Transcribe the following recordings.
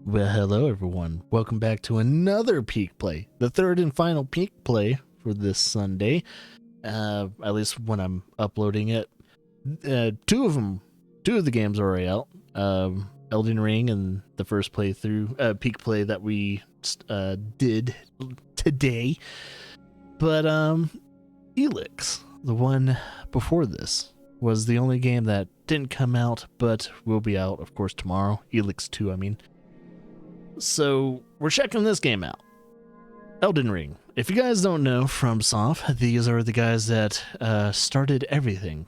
Well, hello everyone. Welcome back to another peak play, the third and final peak play for this Sunday. At least when I'm uploading it. Two of the games are already out. Elden Ring and the first playthrough, peak play that we did today. But Helix, the one before this, was the only game that didn't come out, but will be out, of course, tomorrow. Helix 2, I mean. So we're checking this game out. Elden Ring. If you guys don't know FromSoft, these are the guys that started everything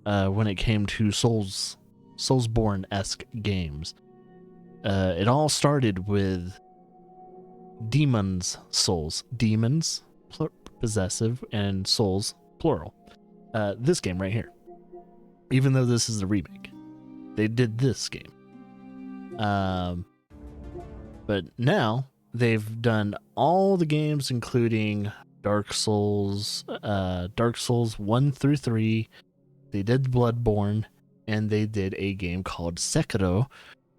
when it came to Soulsborne-esque games. It all started with demons' souls. Demons, possessive, and souls, plural. This game right here. Even though this is a remake, they did this game. But now they've done all the games, including Dark Souls 1 through 3. They did Bloodborne, and they did a game called Sekiro,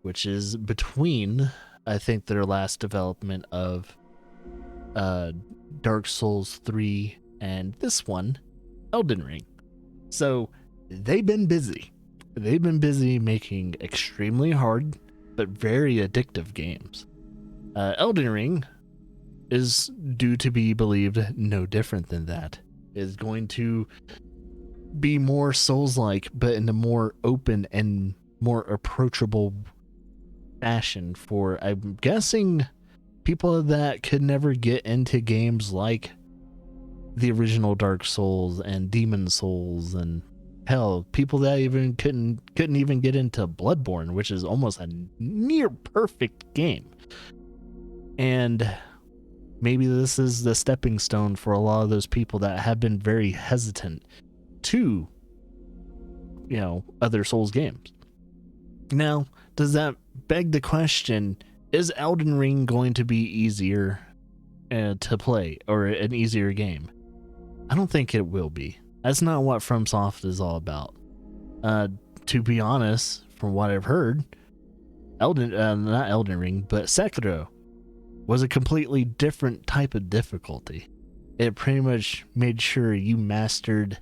which is between, I think, their last development of Dark Souls 3 and this one, Elden Ring. So they've been busy. They've been busy making extremely hard but very addictive games. Elden Ring is due to be believed no different than that. Is going to be more Souls-like, but in a more open and more approachable fashion for, I'm guessing, people that could never get into games like the original Dark Souls and Demon Souls, and hell, people that even couldn't even get into Bloodborne, which is almost a near perfect game. And maybe this is the stepping stone for a lot of those people that have been very hesitant to, other Souls games. Now, does that beg the question, is Elden Ring going to be easier to play, or an easier game? I don't think it will be. That's not what FromSoft is all about. To be honest, from what I've heard, not Elden Ring, but Sekiro was a completely different type of difficulty. It pretty much made sure you mastered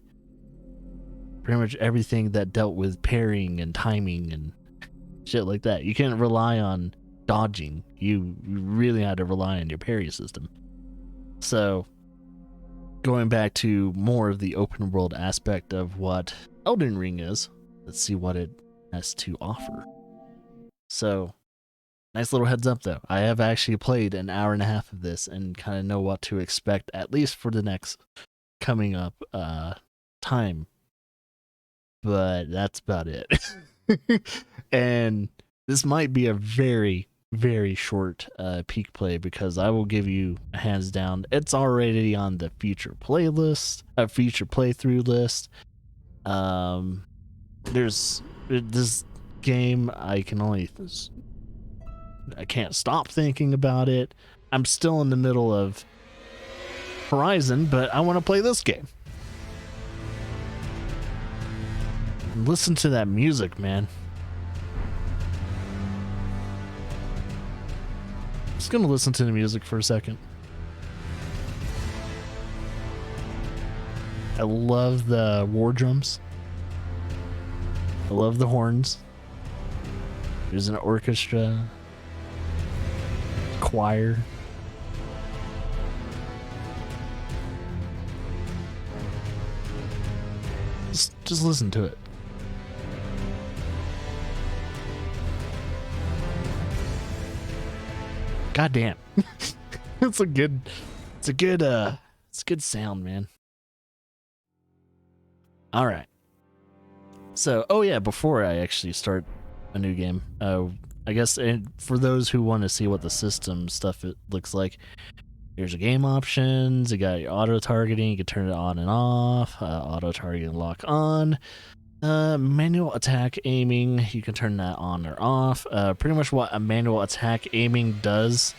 pretty much everything that dealt with parrying and timing and shit like that. You couldn't rely on dodging. You really had to rely on your parry system. So, going back to more of the open world aspect of what Elden Ring is, let's see what it has to offer. So, nice little heads up though. I have actually played an hour and a half of this and kind of know what to expect, at least for the next coming up time. But that's about it. And this might be a very, very short peak play, because I will give you hands down, it's already on the future playlist, a future playthrough list. There's this game, I can't stop thinking about it. I'm still in the middle of Horizon, but I want to play this game. Listen to that music, man. Just gonna listen to the music for a second. I love the war drums. I love the horns. There's an orchestra, choir. Just listen to it. God damn. It's a good sound, man. All right. So, before I actually start a new game, I guess for those who want to see what the system stuff it looks like, here's your game options. You got your auto targeting. You can turn it on and off. Auto targeting lock on. Manual attack aiming, you can turn that on or off. Pretty much what a manual attack aiming does,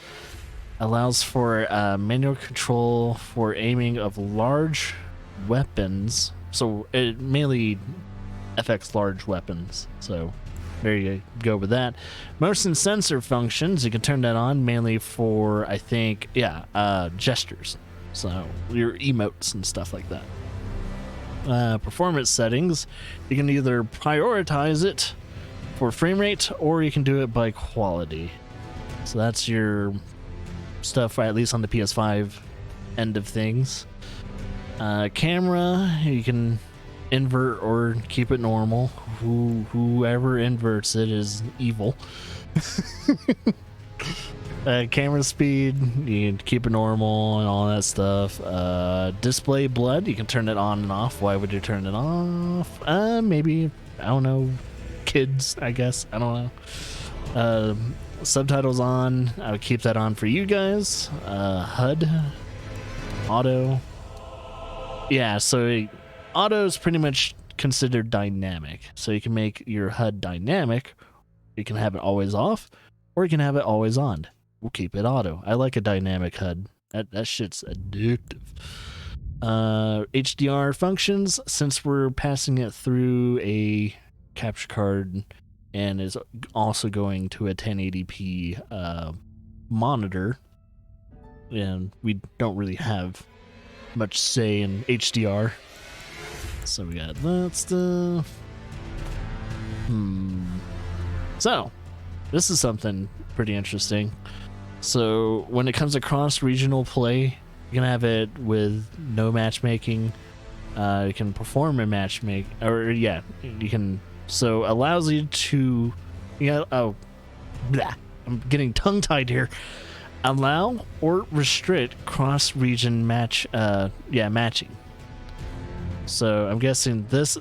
allows for manual control for aiming of large weapons. So it mainly affects large weapons. So there you go with that. Motion sensor functions, you can turn that on mainly for, I think, gestures. So your emotes and stuff like that. Performance settings, you can either prioritize it for frame rate or you can do it by quality. So that's your stuff, at least on the PS5 end of things. Camera, you can invert or keep it normal. Whoever inverts it is evil. Camera speed, you can keep it normal and all that stuff. Display blood, you can turn it on and off. Why would you turn it off? Maybe, I don't know, kids, I guess. I don't know. Subtitles on, I would keep that on for you guys. Hud Auto. Yeah, so Auto is pretty much considered dynamic. So you can make your HUD dynamic. You can have it always off, or you can have it always on. We'll keep it auto. I like a dynamic HUD. That shit's addictive. HDR functions, since we're passing it through a capture card and is also going to a 1080p monitor, and we don't really have much say in HDR. So we got that stuff. So, this is something pretty interesting. So, when it comes across regional play, you can have it with no matchmaking. You can perform a matchmake, or you can. So, allows you to, I'm getting tongue-tied here. Allow or restrict cross-region matching. So I'm guessing this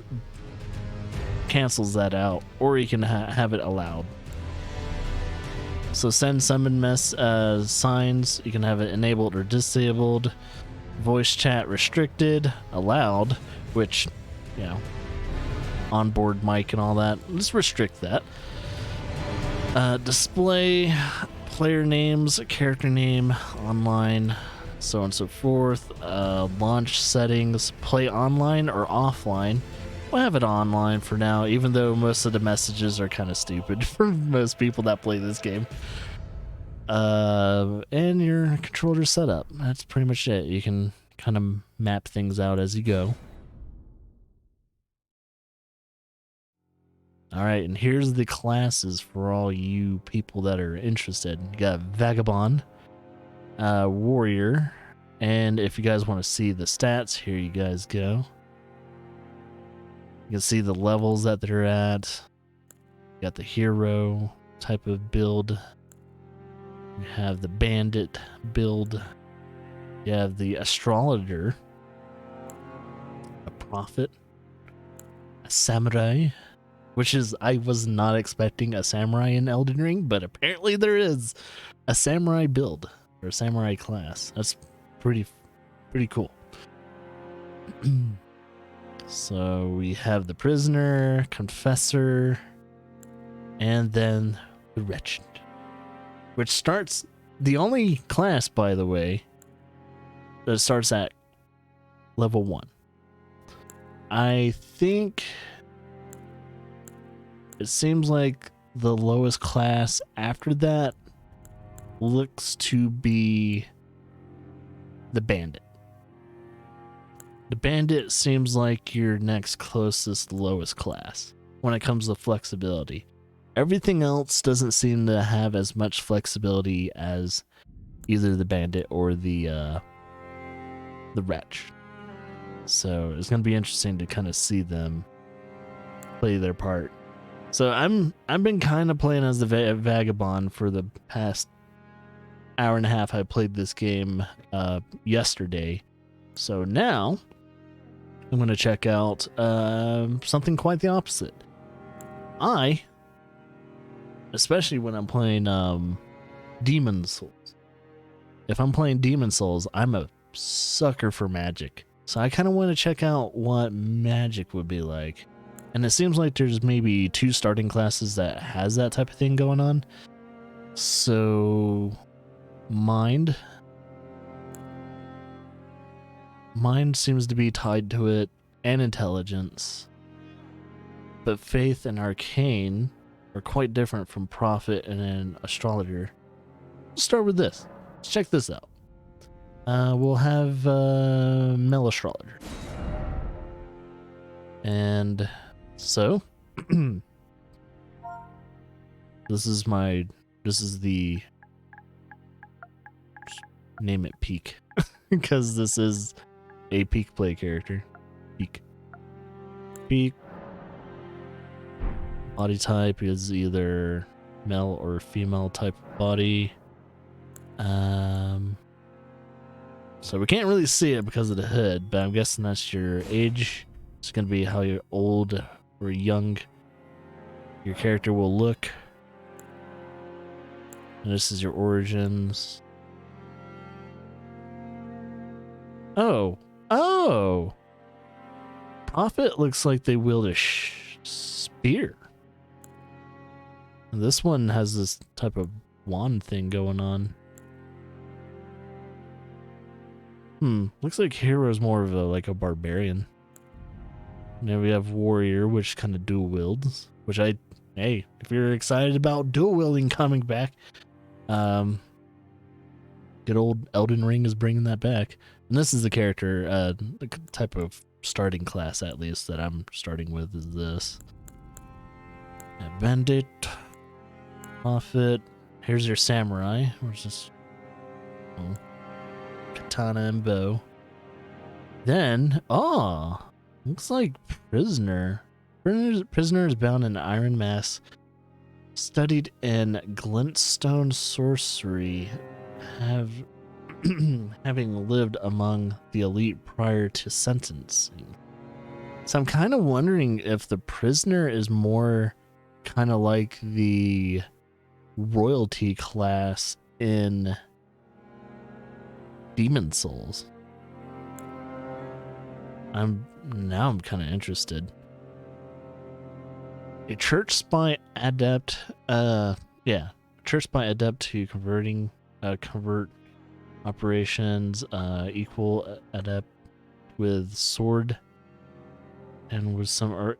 cancels that out, or you can have it allowed. So send summon signs, you can have it enabled or disabled. Voice chat restricted, allowed, which, onboard mic and all that. Let's restrict that. Display player names, character name, online, so on and so forth. Launch settings, play online or offline. We'll have it online for now, even though most of the messages are kind of stupid for most people that play this game. And your controller setup. That's pretty much it. You can kind of map things out as you go. Alright, and here's the classes for all you people that are interested. You got Vagabond, Warrior, and if you guys want to see the stats, here you guys go. You can see the levels that they're at. You got the hero type of build. You have the bandit build. You have the astrologer, a prophet, a samurai, which is, I was not expecting a samurai in Elden Ring, but apparently there is a samurai build or a samurai class. That's pretty cool. So we have the prisoner, confessor, and then the wretched, which starts, the only class, by the way, that starts at level 1. I think it seems like the lowest class after that looks to be the bandit. The bandit seems like your next closest lowest class when it comes to flexibility. Everything else doesn't seem to have as much flexibility as either the bandit or the wretch. So it's gonna be interesting to kind of see them play their part. So I've been kind of playing as the Vagabond for the past hour and a half. I played this game yesterday. So now I'm going to check out something quite the opposite. Especially when I'm playing Demon Souls. If I'm playing Demon Souls, I'm a sucker for magic. So I kind of want to check out what magic would be like. And it seems like there's maybe 2 starting classes that has that type of thing going on. So Mind seems to be tied to it, and Intelligence. But Faith and Arcane are quite different from prophet and an astrologer. Let's start with this. Let's check this out. We'll have male astrologer. And so this is the name it peak because this is a peak play character. Peak body type is either male or female type of body. So we can't really see it because of the hood, but I'm guessing that's your age. It's gonna be how you're old or young your character will look. And this is your origins. Oh. Prophet looks like they wield a spear. And this one has this type of wand thing going on. Looks like hero is more of a barbarian. And then we have warrior, which kind of dual wields. Which hey, if you're excited about dual wielding coming back, good old Elden Ring is bringing that back. And this is the character, the type of starting class at least that I'm starting with is this. Bandit, prophet. Here's your samurai. Where's this? Oh. Katana and bow. Then, looks like prisoner. Prisoner is bound in iron mask, studied in glintstone sorcery, having lived among the elite prior to sentencing. So I'm kind of wondering if the prisoner is more kind of like the royalty class in Demon Souls. I'm kind of interested. A church spy adept, church spy adept to convert operations, equal adept with sword and with some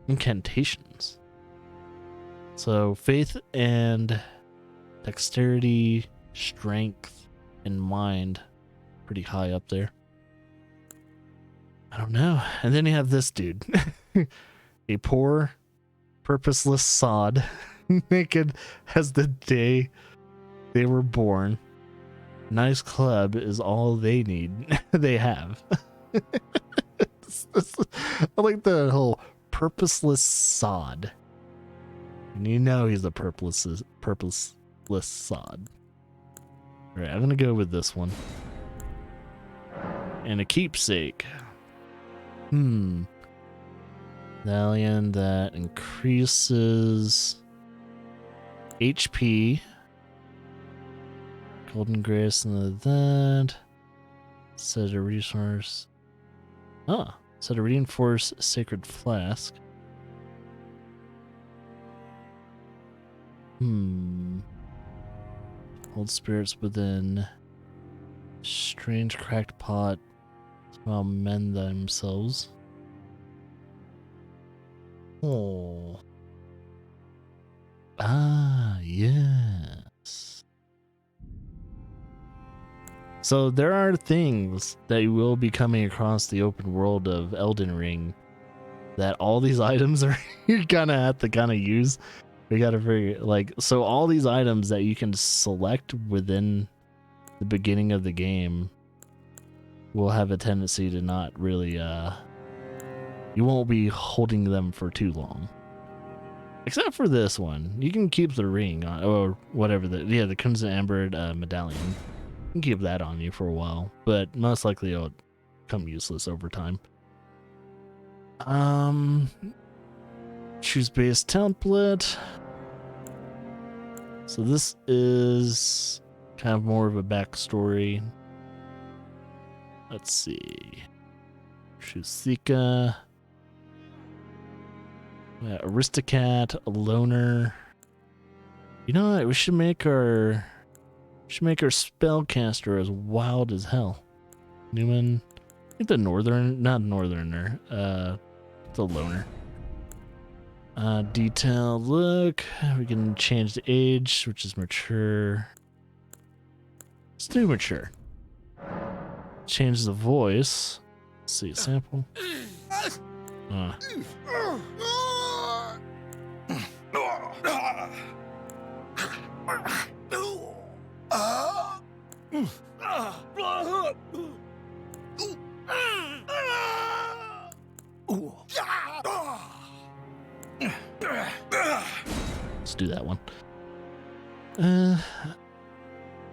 incantations. So faith and dexterity, strength, and mind, pretty high up there. I don't know. And then you have this dude. A poor, purposeless sod, naked as the day they were born. Nice club is all they need. They have. I like the whole purposeless sod. And you know he's a purposeless sod. Alright, I'm gonna go with this one. And a keepsake. Medallion that increases HP. Golden Grace and that. Set a resource. Set a reinforced sacred flask. Hold spirits within. Strange cracked pot. While mend themselves. Oh. Yes. So there are things that you will be coming across the open world of Elden Ring that all these items are you're gonna have to kind of use. We gotta figure so all these items that you can select within the beginning of the game will have a tendency to not really you won't be holding them for too long. Except for this one. You can keep the ring on, or whatever the Crimson Amber medallion. You can keep that on you for a while, but most likely it'll become useless over time. Choose base template. So this is kind of more of a backstory. Let's see. Choose Sika. Aristocat, a loner. You know what? We should make our spellcaster as wild as hell. Newman. I think the not northerner. The loner. Detailed look. We can change the age, which is mature. Let's do mature. Change the voice. Let's see, sample. Let's do that one.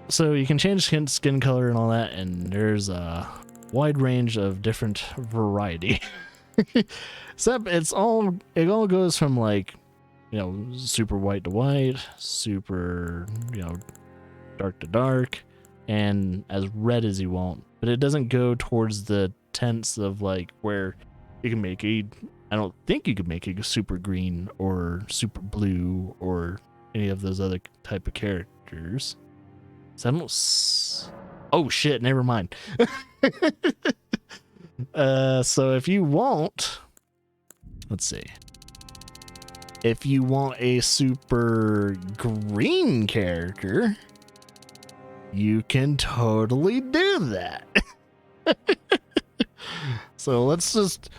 So you can change skin color and all that, and there's a wide range of different variety. Except it all goes from like, you know, super white to white, super, you know, dark to dark, and as red as you want. But it doesn't go towards the tints of like where you can make I don't think you could make a super green or super blue or any of those other type of characters. So I don't. Oh shit! Never mind. So if you want, let's see. If you want a super green character, you can totally do that. So let's just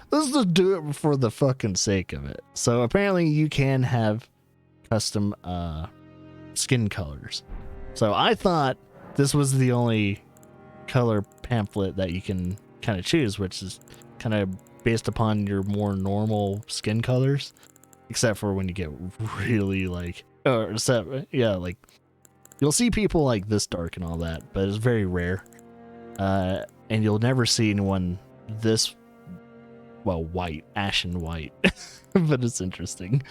do it for the fucking sake of it. So apparently you can have custom skin colors. So I thought this was the only color pamphlet that you can kind of choose, which is kind of based upon your more normal skin colors, except for when you get really like, like you'll see people like this dark and all that, but it's very rare. And you'll never see anyone this, well, white, ashen white. But it's interesting.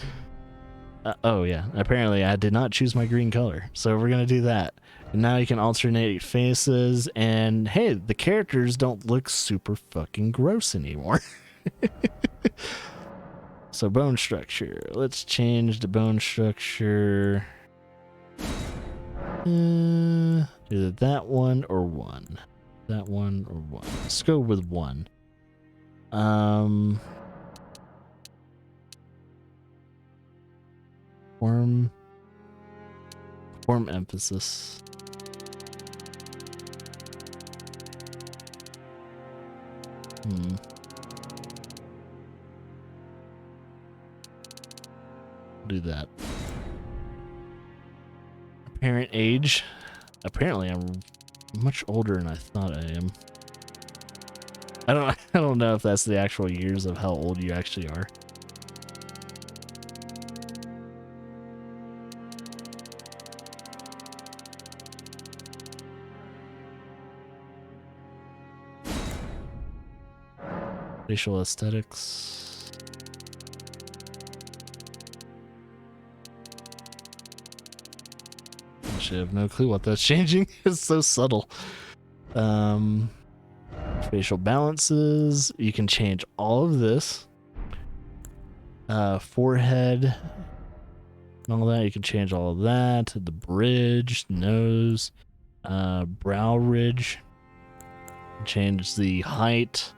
Oh yeah, apparently I did not choose my green color, so we're gonna do that. And now you can alternate faces, and hey, the characters don't look super fucking gross anymore. So bone structure, let's change the bone structure. Either that one or one. That one or one. Let's go with one. Form emphasis. Do that. Apparent age. Apparently I'm much older than I thought I am. I don't know if that's the actual years of how old you actually are. Facial aesthetics. Actually, I have no clue what that's changing. It's so subtle. Facial balances. You can change all of this. Forehead and all that. You can change all of that. The bridge, nose, brow ridge. Change the height,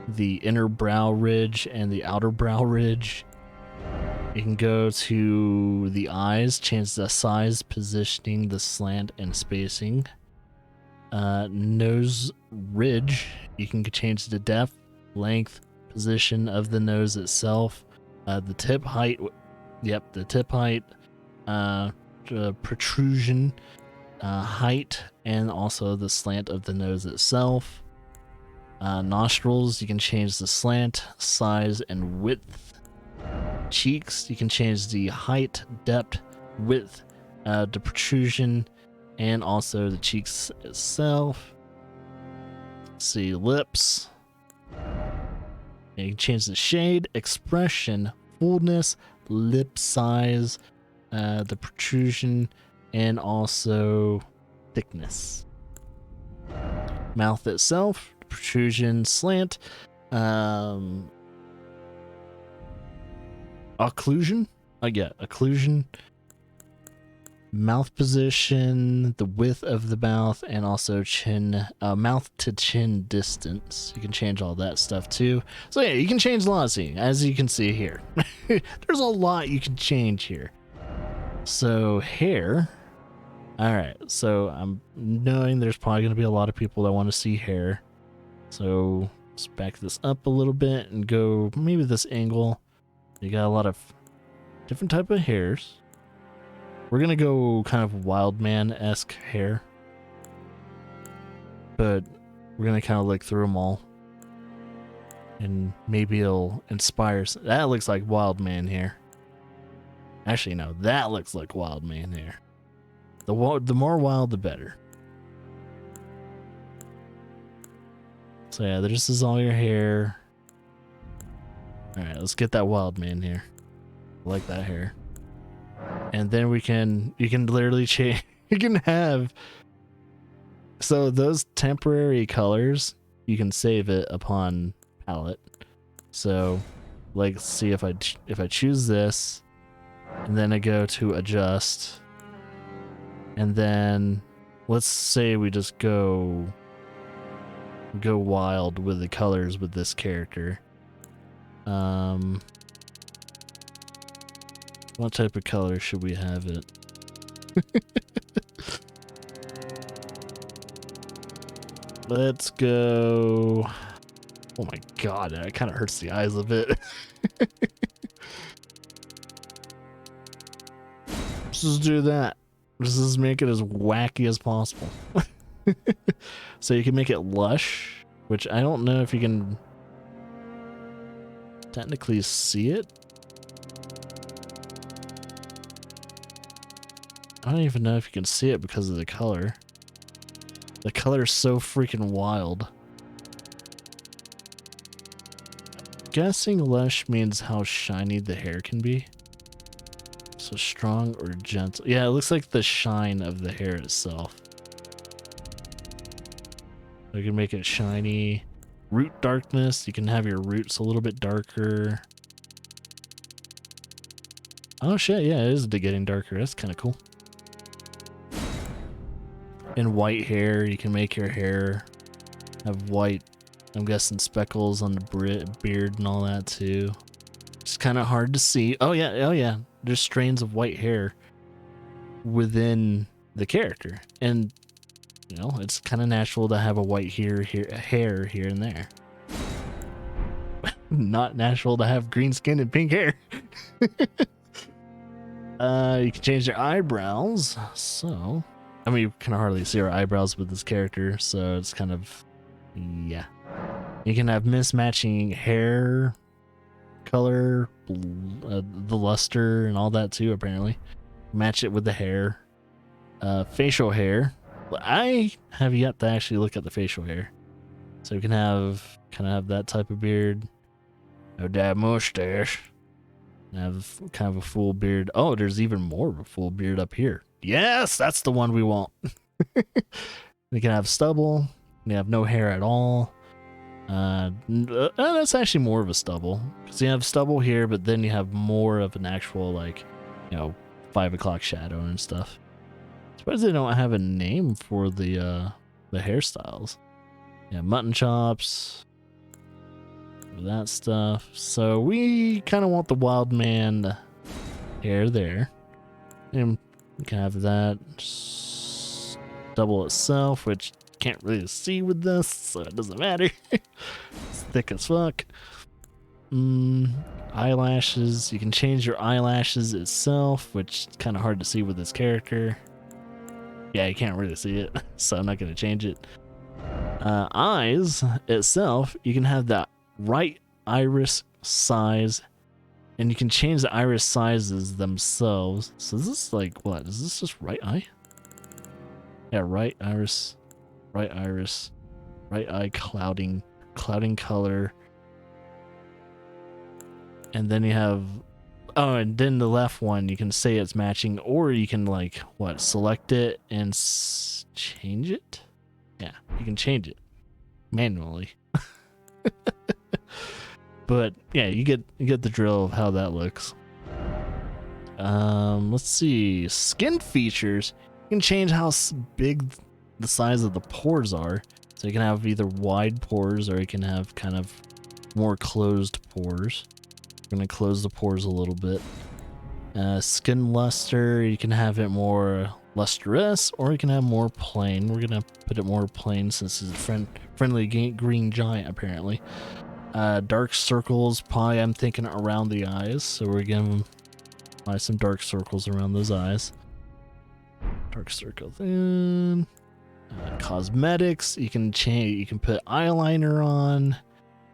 the inner brow ridge, and the outer brow ridge. You can go to the eyes, change the size, positioning, the slant, and spacing. Nose ridge, you can change the depth, length, position of the nose itself. The tip height, the tip height, protrusion, height, and also the slant of the nose itself. Nostrils, you can change the slant, size, and width. Cheeks, you can change the height, depth, width, the protrusion, and also the cheeks itself. Let's see, lips. You can change the shade, expression, fullness, lip size, the protrusion, and also thickness. Mouth itself, protrusion, slant, occlusion. Occlusion, mouth position, the width of the mouth, and also chin, mouth to chin distance. You can change all that stuff too. So yeah, you can change a lot, as you can see here. There's a lot you can change here. So hair. All right, so I'm knowing there's probably going to be a lot of people that want to see hair. So let's back this up a little bit and go maybe this angle. You got a lot of different type of hairs. We're going to go kind of wild man-esque hair. But we're going to kind of look through them all. And maybe it'll inspire. That looks like wild man hair. Actually, no, that looks like wild man hair. The more wild, the better. So yeah, this is all your hair. All right, let's get that wild man hair. I like that hair. And then you can literally change. You can have. So those temporary colors, you can save it upon palette. So, like, see if I choose this, and then I go to adjust. And then let's say we just go wild with the colors with this character. What type of color should we have it? Let's go. Oh my god, that kind of hurts the eyes a bit. Let's just do that. Let's just make it as wacky as possible. So you can make it lush, which I don't know if you can technically see it. I don't even know if you can see it because of the color. The color is so freaking wild. I'm guessing lush means how shiny the hair can be. So strong or gentle. Yeah, it looks like the shine of the hair itself. You can make it shiny. Root darkness. You can have your roots a little bit darker. Oh shit, yeah, it is getting darker. That's kind of cool. And white hair. You can make your hair have white, I'm guessing, speckles on the beard and all that too. It's kind of hard to see. Oh yeah. There's strains of white hair within the character, and you know it's kind of natural to have a white hair here and there. Not natural to have green skin and pink hair. You can change your eyebrows. So, I mean, you can hardly see our eyebrows with this character, so it's kind of, yeah. You can have mismatching hair color, the luster and all that too, apparently. Match it with the hair. Facial hair. I have yet to actually look at the facial hair. So you can have kind of have that type of beard. No dad mustache. Have kind of a full beard. Oh, there's even more of a full beard up here. Yes, that's the one we want. You can have stubble. You have no hair at all. That's actually more of a stubble, because you have stubble here, but then you have more of an actual, like, you know, 5 o'clock shadow and stuff. I suppose they don't have a name for the hairstyles. Yeah, mutton chops, that stuff. So we kind of want the wild man hair there, and we can have that double itself, which can't really see with this, so it doesn't matter. It's thick as fuck. Eyelashes. You can change your eyelashes itself, which is kind of hard to see with this character. Yeah, you can't really see it, so I'm not going to change it. Eyes itself, you can have that right iris size, and you can change the iris sizes themselves. So this is like, what? Is this just right eye? Yeah, right iris. Right iris, right eye clouding color, and then you have, oh, and then the left one, you can say it's matching, or you can, like, what, select it and change it. Yeah, you can change it manually. But yeah, you get the drill of how that looks. Let's see. Skin features. You can change how big the size of the pores are. So you can have either wide pores or you can have kind of more closed pores. We're gonna close the pores a little bit. Skin luster, you can have it more lustrous or you can have more plain. We're gonna put it more plain since it's a friendly green giant apparently. Dark circles, probably I'm thinking around the eyes, so we're gonna apply some dark circles around those eyes. Dark circle then. Cosmetics, you can change. You can put eyeliner on,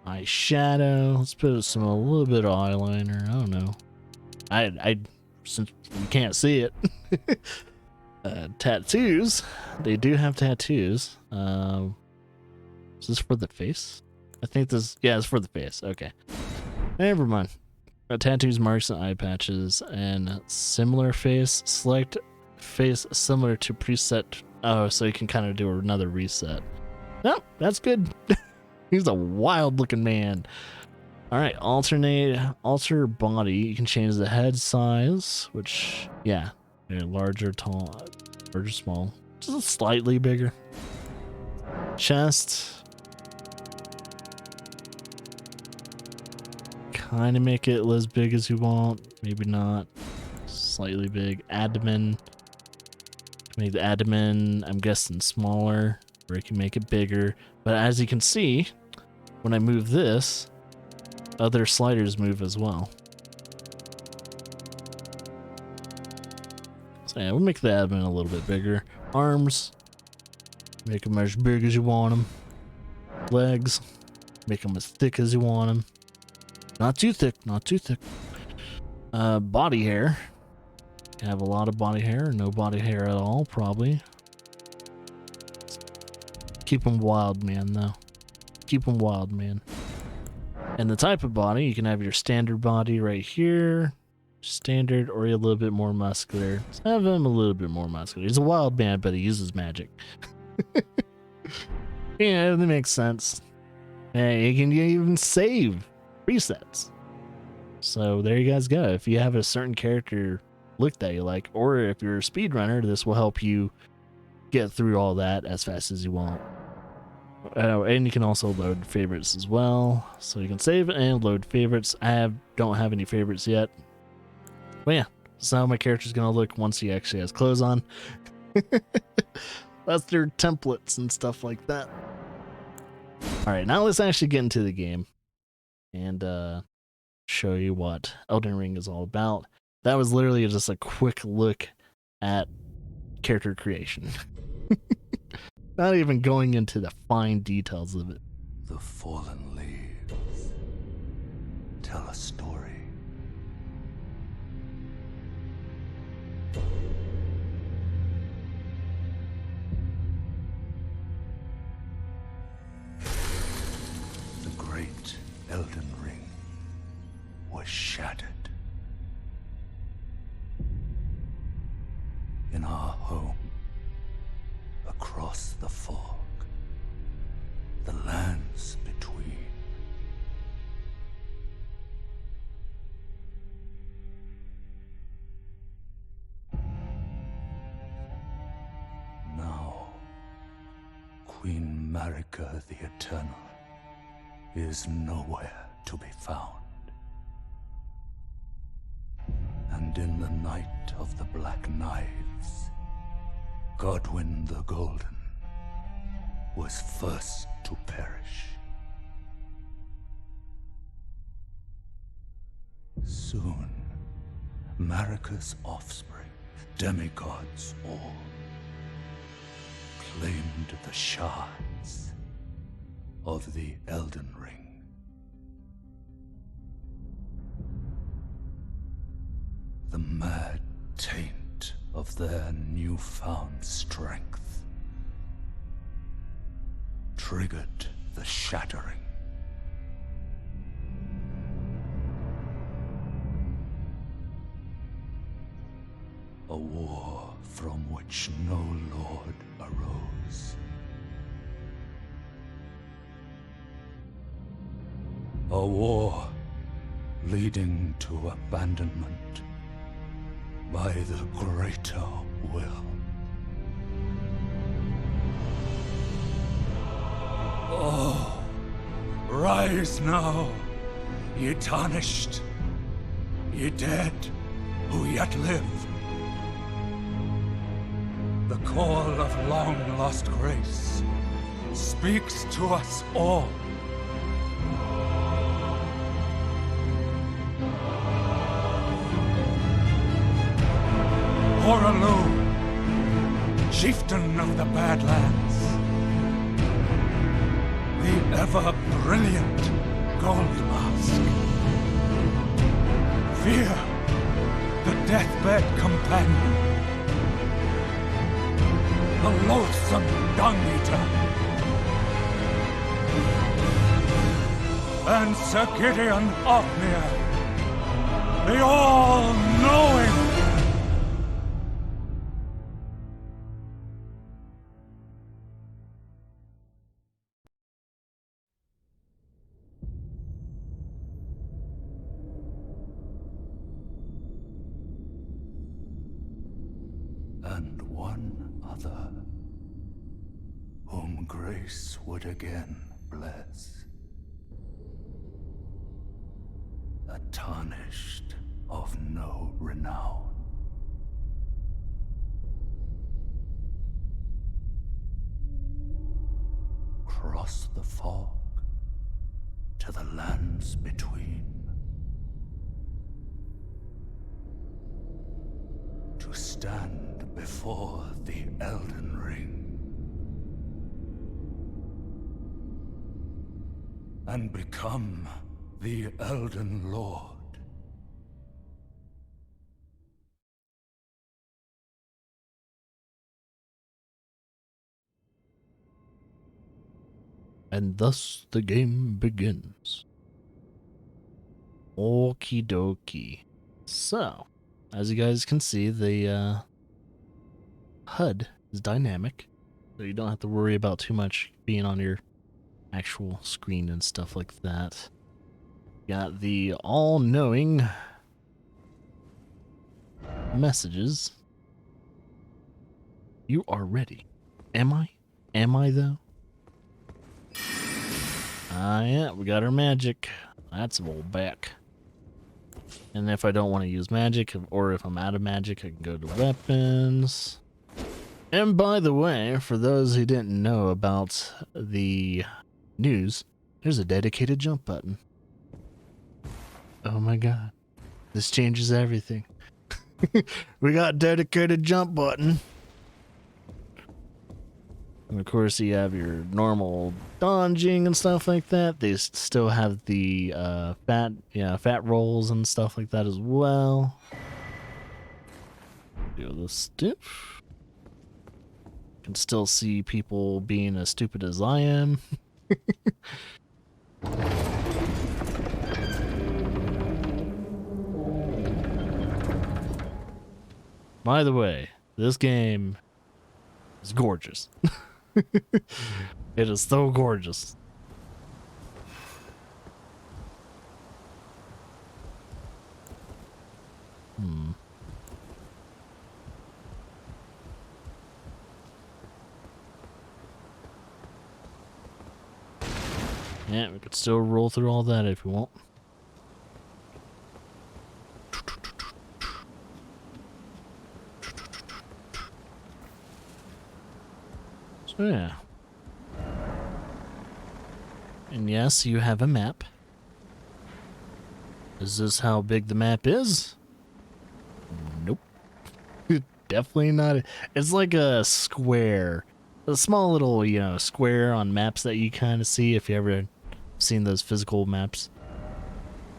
eyeshadow. Let's put a little bit of eyeliner. I don't know. I since you can't see it. Tattoos. They do have tattoos. Is this for the face? I think this. Yeah, it's for the face. Okay. Never mind. Tattoos, marks, and eye patches, and similar face. Select face similar to preset. Oh, so you can kind of do another reset. No, that's good. He's a wild looking man. All right, alter body. You can change the head size, which, yeah, larger, tall, larger, small, just slightly bigger. Chest. Kind of make it as big as you want. Maybe not. Slightly big. Abdomen. Make the abdomen, I'm guessing, smaller, or you can make it bigger. But as you can see, when I move this, other sliders move as well. So yeah, we'll make the abdomen a little bit bigger. Arms, make them as big as you want them. Legs, make them as thick as you want them. Not too thick, not too thick. Body hair. Have a lot of body hair, or no body hair at all, probably. Keep them wild, man, though. Keep them wild, man. And the type of body, you can have your standard body right here. Standard, or a little bit more muscular. Let's have him a little bit more muscular. He's a wild man, but he uses magic. Yeah, that makes sense. And you can even save presets. So there you guys go. If you have a certain character look that you like, or if you're a speedrunner, this will help you get through all that as fast as you want. And you can also load favorites as well, so you can save and load favorites. Don't have any favorites yet, but yeah, that's how my character's gonna look once he actually has clothes on. That's their templates and stuff like that. All right, now let's actually get into the game and show you what Elden Ring is all about. That was literally just a quick look at character creation. Not even going into the fine details of it. The fallen leaves tell a story. The great Elden Ring was shattered. In our home, across the fog, the lands between. Now, Queen Marika the Eternal is nowhere to be found. And in the night of the Black Knives, Godwyn the Golden was first to perish. Soon, Marika's offspring, demigods all, claimed the shards of the Elden Ring. The mad taint of their newfound strength triggered the shattering. A war from which no lord arose. A war leading to abandonment by the greater will. Oh, rise now, ye tarnished, ye dead who yet live. The call of long-lost grace speaks to us all. Horalu, chieftain of the Badlands, the ever-brilliant Gold Mask. Fear, the deathbed companion, the loathsome dung-eater, and Sir Gideon Othmere, the all-knowing. And one other, whom grace would again bless, a tarnished of no renown. Cross the fog to the lands between, to stand before the Elden Ring and become the Elden Lord. And thus the game begins. Okie dokie. So, as you guys can see, the HUD is dynamic, so you don't have to worry about too much being on your actual screen and stuff like that. Got the all-knowing messages. You are ready. Am I? Am I though? Ah, yeah, we got our magic. That's a little back. And if I don't want to use magic, or if I'm out of magic, I can go to weapons. And by the way, for those who didn't know about the news, there's a dedicated jump button. Oh my god. This changes everything. We got dedicated jump button. And of course you have your normal dodging and stuff like that. They still have the fat rolls and stuff like that as well. Do the stiff. Can still see people being as stupid as I am. By the way, this game is gorgeous. It is so gorgeous. Yeah, we could still roll through all that if we want. So yeah. And yes, you have a map. Is this how big the map is? Nope. Definitely not. It's like a square. A small little, square on maps that you kind of see if you ever seen those physical maps.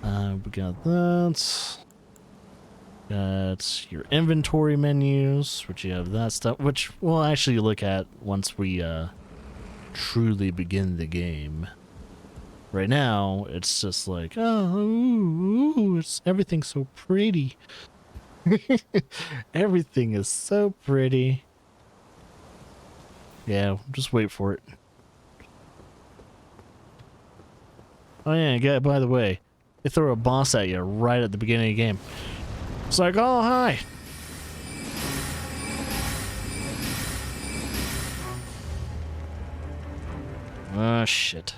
We got that. Got your inventory menus, which you have that stuff, which we'll actually look at once we truly begin the game. Right now, it's just like, oh, ooh, it's everything's so pretty. Everything is so pretty. Yeah, just wait for it. Oh yeah, by the way, they throw a boss at you right at the beginning of the game. It's like, oh hi, Oh, shit.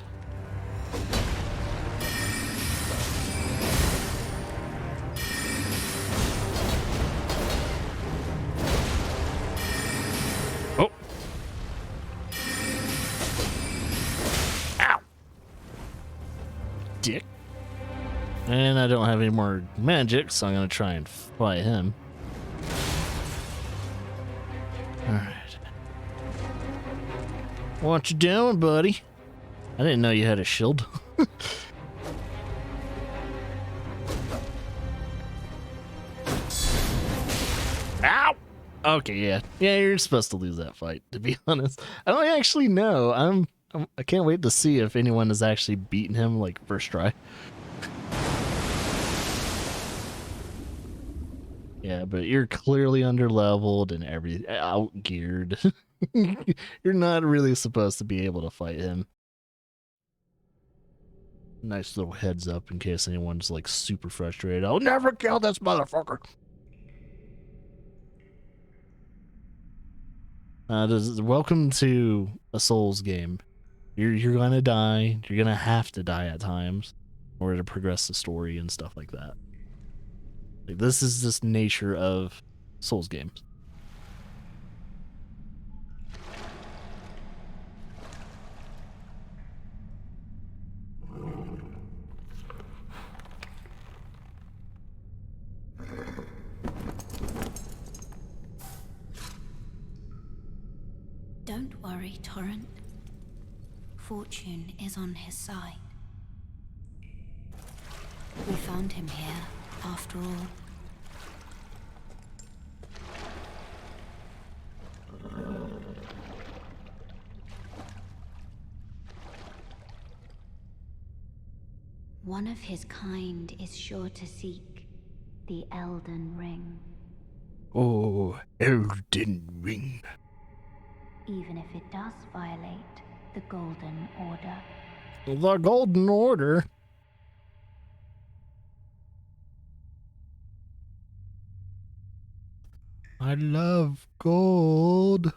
Oh. Ow. Dick. And I don't have any more magic, so I'm going to try and fight him. Alright. What you doing, buddy? I didn't know you had a shield. Ow! Okay, yeah. Yeah, you're supposed to lose that fight, to be honest. I don't actually know. I can't wait to see if anyone has actually beaten him, like, first try. Yeah, but you're clearly underleveled and out-geared. You're not really supposed to be able to fight him. Nice little heads up in case anyone's, like, super frustrated. I'll never kill this motherfucker! Welcome to a Souls game. You're gonna die. You're gonna have to die at times in order to progress the story and stuff like that. Like, this is just nature of Souls games. Don't worry, Torrent. Fortune is on his side. We found him here, after all. One of his kind is sure to seek the Elden Ring. Oh, Elden Ring. Even if it does violate the Golden Order. The Golden Order? I love gold.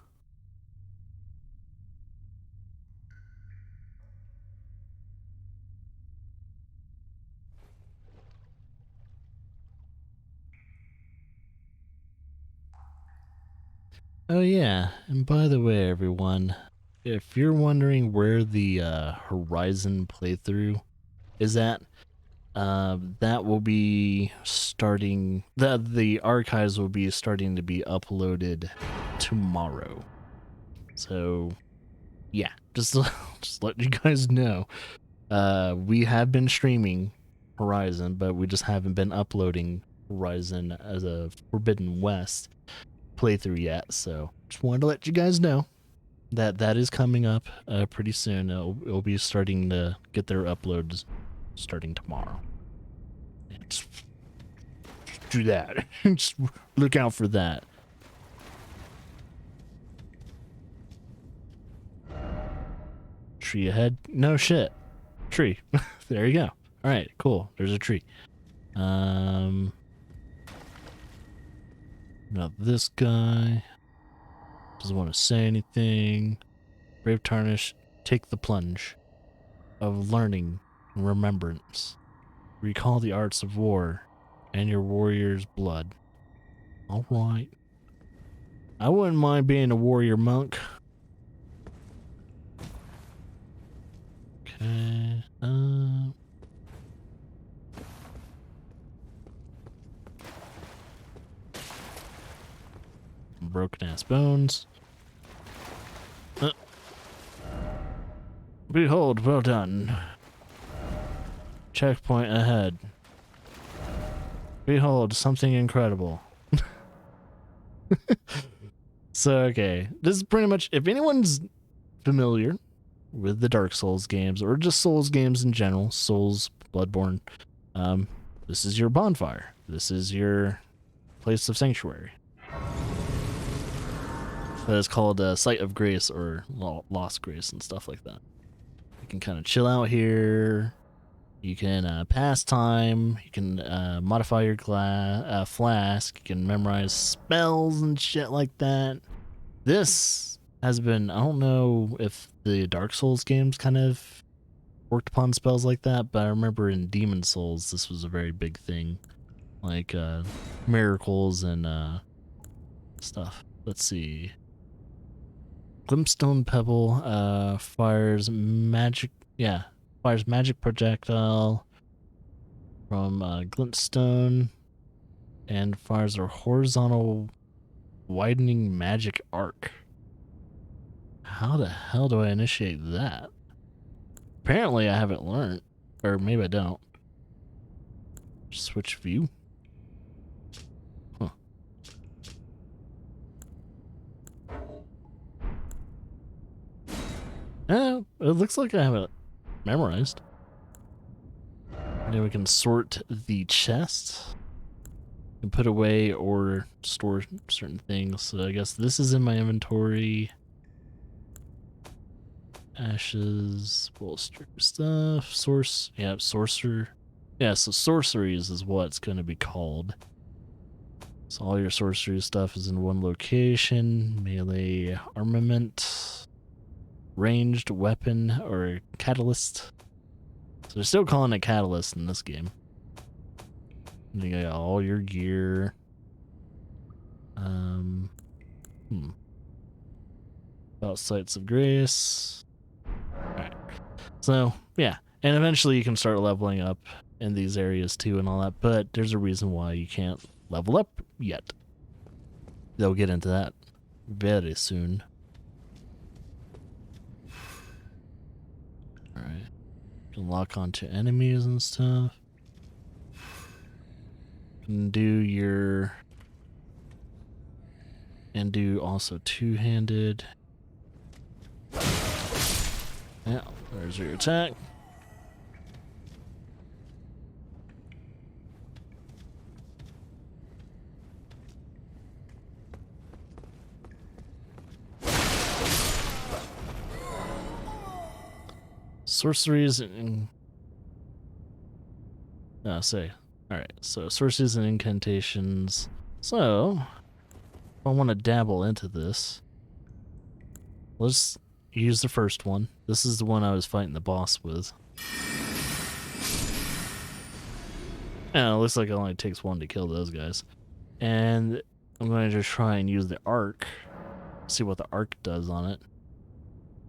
Oh yeah, and by the way, everyone, if you're wondering where the Horizon playthrough is at, that will be starting. The archives will be starting to be uploaded tomorrow. So, yeah, just let you guys know. We have been streaming Horizon, but we just haven't been uploading Horizon as a Forbidden West playthrough yet. So, just wanted to let you guys know that is coming up pretty soon. It'll be starting to get their uploads starting tomorrow. Just do that. Just look out for that. Tree ahead? No shit. Tree. There you go. All right, cool. There's a tree. Now this guy doesn't want to say anything. Brave Tarnish, take the plunge of learning and remembrance. Recall the arts of war and your warrior's blood. All right. I wouldn't mind being a warrior monk. Okay. Broken ass bones. Behold, well done. Checkpoint ahead. Behold, something incredible. So, okay. This is pretty much, if anyone's familiar with the Dark Souls games, or just Souls games in general, Souls, Bloodborne, this is your bonfire. This is your place of sanctuary. It's called Site of Grace, or Lost Grace and stuff like that. You can kind of chill out here. You can pass time. You can modify your flask. You can memorize spells and shit like that. This has been, I don't know if the Dark Souls games kind of worked upon spells like that, but I remember in Demon Souls this was a very big thing. Like miracles and stuff. Let's see. Glintstone Pebble fires magic projectile from Glintstone and fires a horizontal widening magic arc. How the hell do I initiate that? Apparently I haven't learned, or maybe I don't. Switch view. Huh. It looks like I have it memorized. And then we can sort the chest and put away or store certain things. So I guess this is in my inventory. Ashes, bolster stuff, sorcerer. Yeah, so sorceries is what it's going to be called. So all your sorcery stuff is in one location. Melee armament, ranged weapon, or catalyst. So they're still calling it catalyst in this game. And you got all your gear. About sights of grace. Alright. So, yeah. And eventually you can start leveling up in these areas too and all that, but there's a reason why you can't level up yet. They'll get into that very soon. Alright. You can lock onto enemies and stuff. And do also two-handed. Yeah, there's your attack. Sorceries and alright, so sorceries and incantations. So I want to dabble into this. Let's use the first one. This is the one I was fighting the boss with. And it looks like it only takes one to kill those guys. And I'm going to just try and use the arc. See what the arc does on it.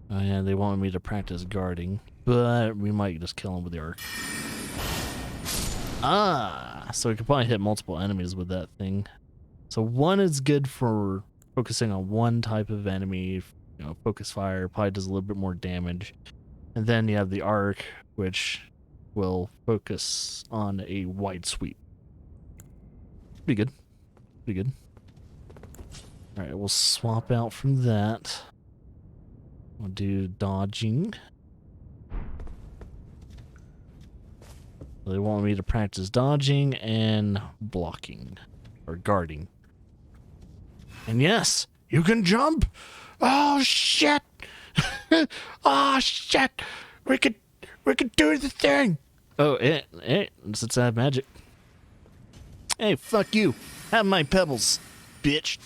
And they wanted me to practice guarding, but we might just kill him with the arc. So we could probably hit multiple enemies with that thing. So one is good for focusing on one type of enemy. You know, focus fire probably does a little bit more damage. And then you have the arc, which will focus on a wide sweep. Pretty good. Pretty good. Alright, we'll swap out from that. We'll do dodging. They want me to practice dodging and blocking. Or guarding. And yes, you can jump! Oh shit! Oh shit! We could do the thing! Oh, since I have magic. Hey, fuck you! Have my pebbles, bitch!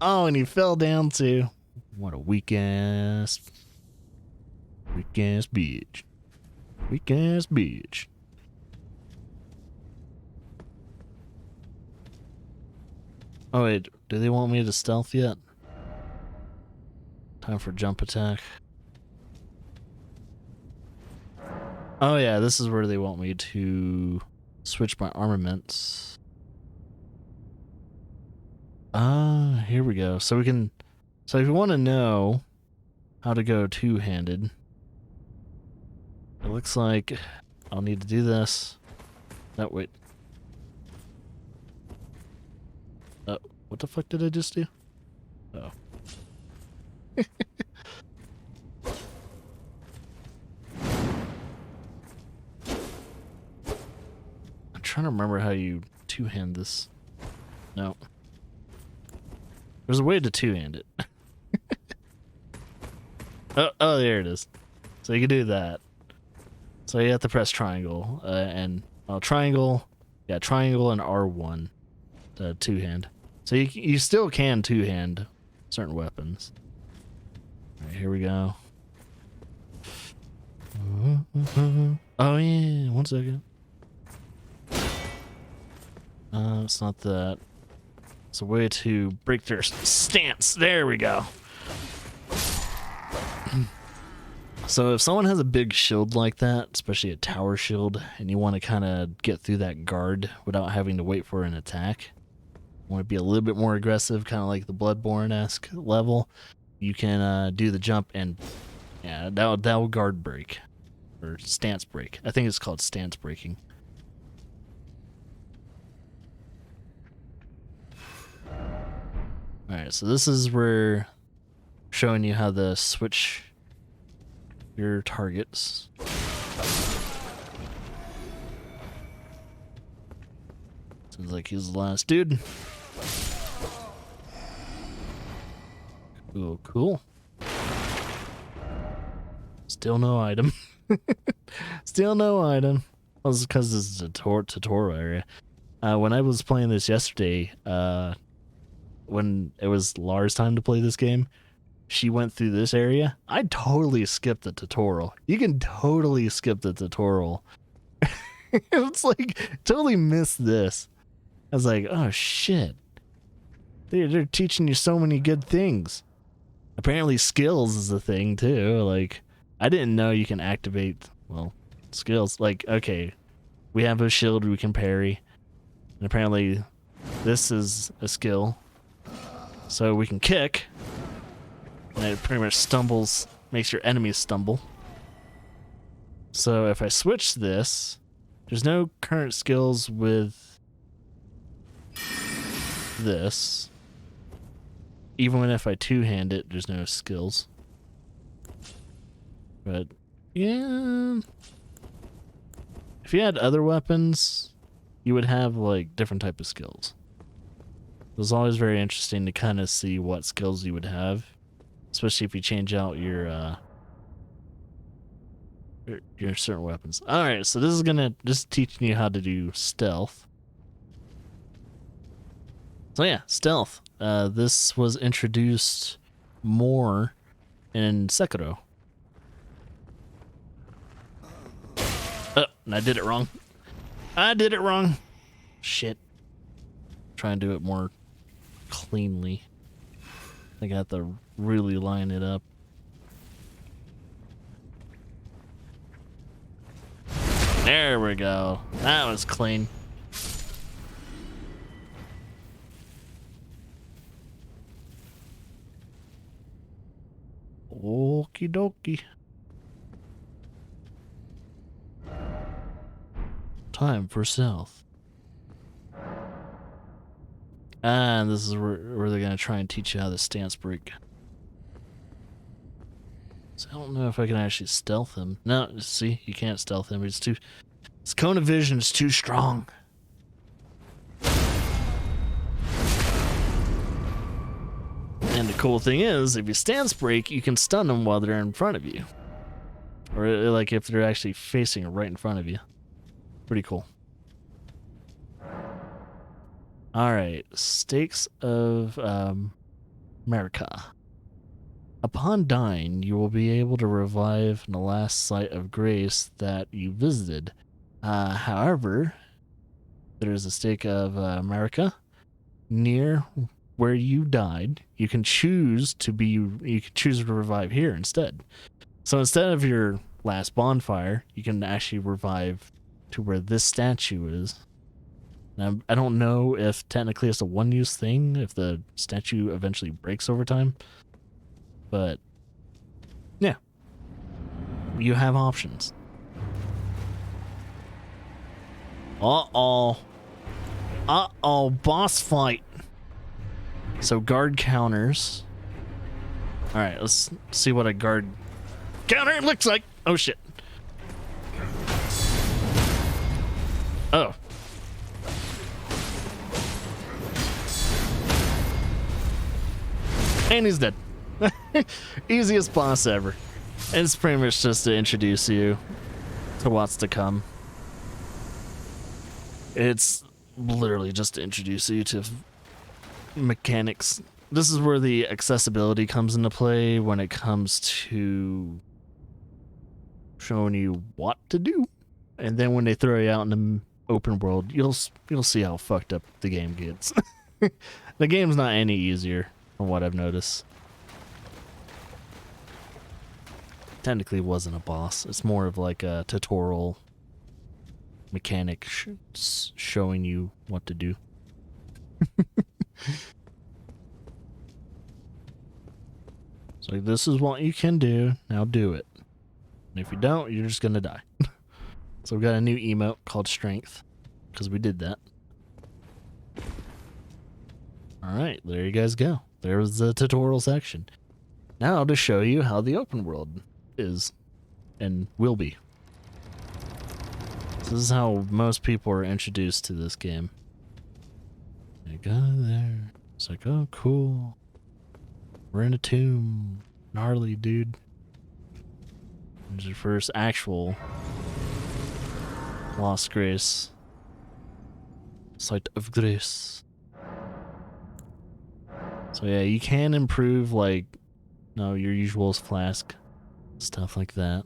Oh, and he fell down too. What a weak ass bitch. Weak ass bitch. Oh wait, do they want me to stealth yet? Time for jump attack. Oh yeah, this is where they want me to switch my armaments. Here we go. So if you want to know how to go two-handed, it looks like I'll need to do this. No, wait. What the fuck did I just do? Oh. I'm trying to remember how you two-hand this. No. There's a way to two-hand it. oh, there it is. So you can do that. So you have to press triangle, triangle and R1 to two-hand. So you still can two-hand certain weapons. All right, here we go. Oh yeah, 1 second. It's not that. It's a way to break their stance. There we go. So if someone has a big shield like that, especially a tower shield, and you want to kind of get through that guard without having to wait for an attack, want to be a little bit more aggressive, kind of like the Bloodborne-esque level, you can do the jump and yeah, that'll guard break or stance break. I think it's called stance breaking. All right, so this is where showing you how to switch your targets. Seems like he's the last dude. Cool, cool. Still no item. Still no item. Well, it's because this is a tutorial area. When I was playing this yesterday, when it was Lara's time to play this game, she went through this area. I totally skipped the tutorial. You can totally skip the tutorial. It's like, totally missed this. I was like, oh shit. They're teaching you so many good things. Apparently skills is a thing too. Like, I didn't know you can activate, well, skills. Like, okay, we have a shield we can parry. And apparently this is a skill. So we can kick. And it pretty much stumbles, makes your enemies stumble. So if I switch this, there's no current skills with this. Even if I two-hand it, there's no skills. But, yeah. If you had other weapons, you would have, like, different type of skills. It was always very interesting to kind of see what skills you would have. Especially if you change out your certain weapons. Alright, so this is gonna just teaching you how to do stealth. So yeah, stealth. This was introduced more in Sekiro. And I did it wrong. I did it wrong. Shit. Try and do it more cleanly. I got to really line it up. There we go. That was clean. Okie dokie. Time for stealth. And this is where they're going to try and teach you how to stance break. So I don't know if I can actually stealth him. No, see, you can't stealth him. It's too... His cone of vision is too strong. And the cool thing is, if you stance break, you can stun them while they're in front of you. Or like if they're actually facing right in front of you. Pretty cool. Alright, Stakes of America. Upon dying, you will be able to revive the last site of grace that you visited. However, there is a stake of America near where you died. You can choose to revive here instead. So instead of your last bonfire, you can actually revive to where this statue is. Now, I don't know if technically it's a one-use thing, if the statue eventually breaks over time. But, yeah. You have options. Uh-oh. Uh-oh, boss fight. So guard counters. Alright, let's see what a guard counter looks like. Oh, shit. Oh. And he's dead. Easiest boss ever. And it's pretty much just to introduce you to what's to come. It's literally just to introduce you to mechanics. This is where the accessibility comes into play when it comes to showing you what to do. And then when they throw you out in the open world, you'll see how fucked up the game gets. The game's not any easier from what I've noticed. Technically wasn't a boss. It's more of like a tutorial mechanic showing you what to do. It's like, this is what you can do, now do it. And if you don't, you're just gonna die. So we've got a new emote called Strength, because we did that. Alright, there you guys go. There's the tutorial section. Now to show you how the open world is and will be. This is how most people are introduced to this game. You go there. It's like, oh, cool. We're in a tomb. Gnarly, dude. There's your first actual Lost Grace. Site of Grace. So yeah, you can improve, like, your usual flask. Stuff like that.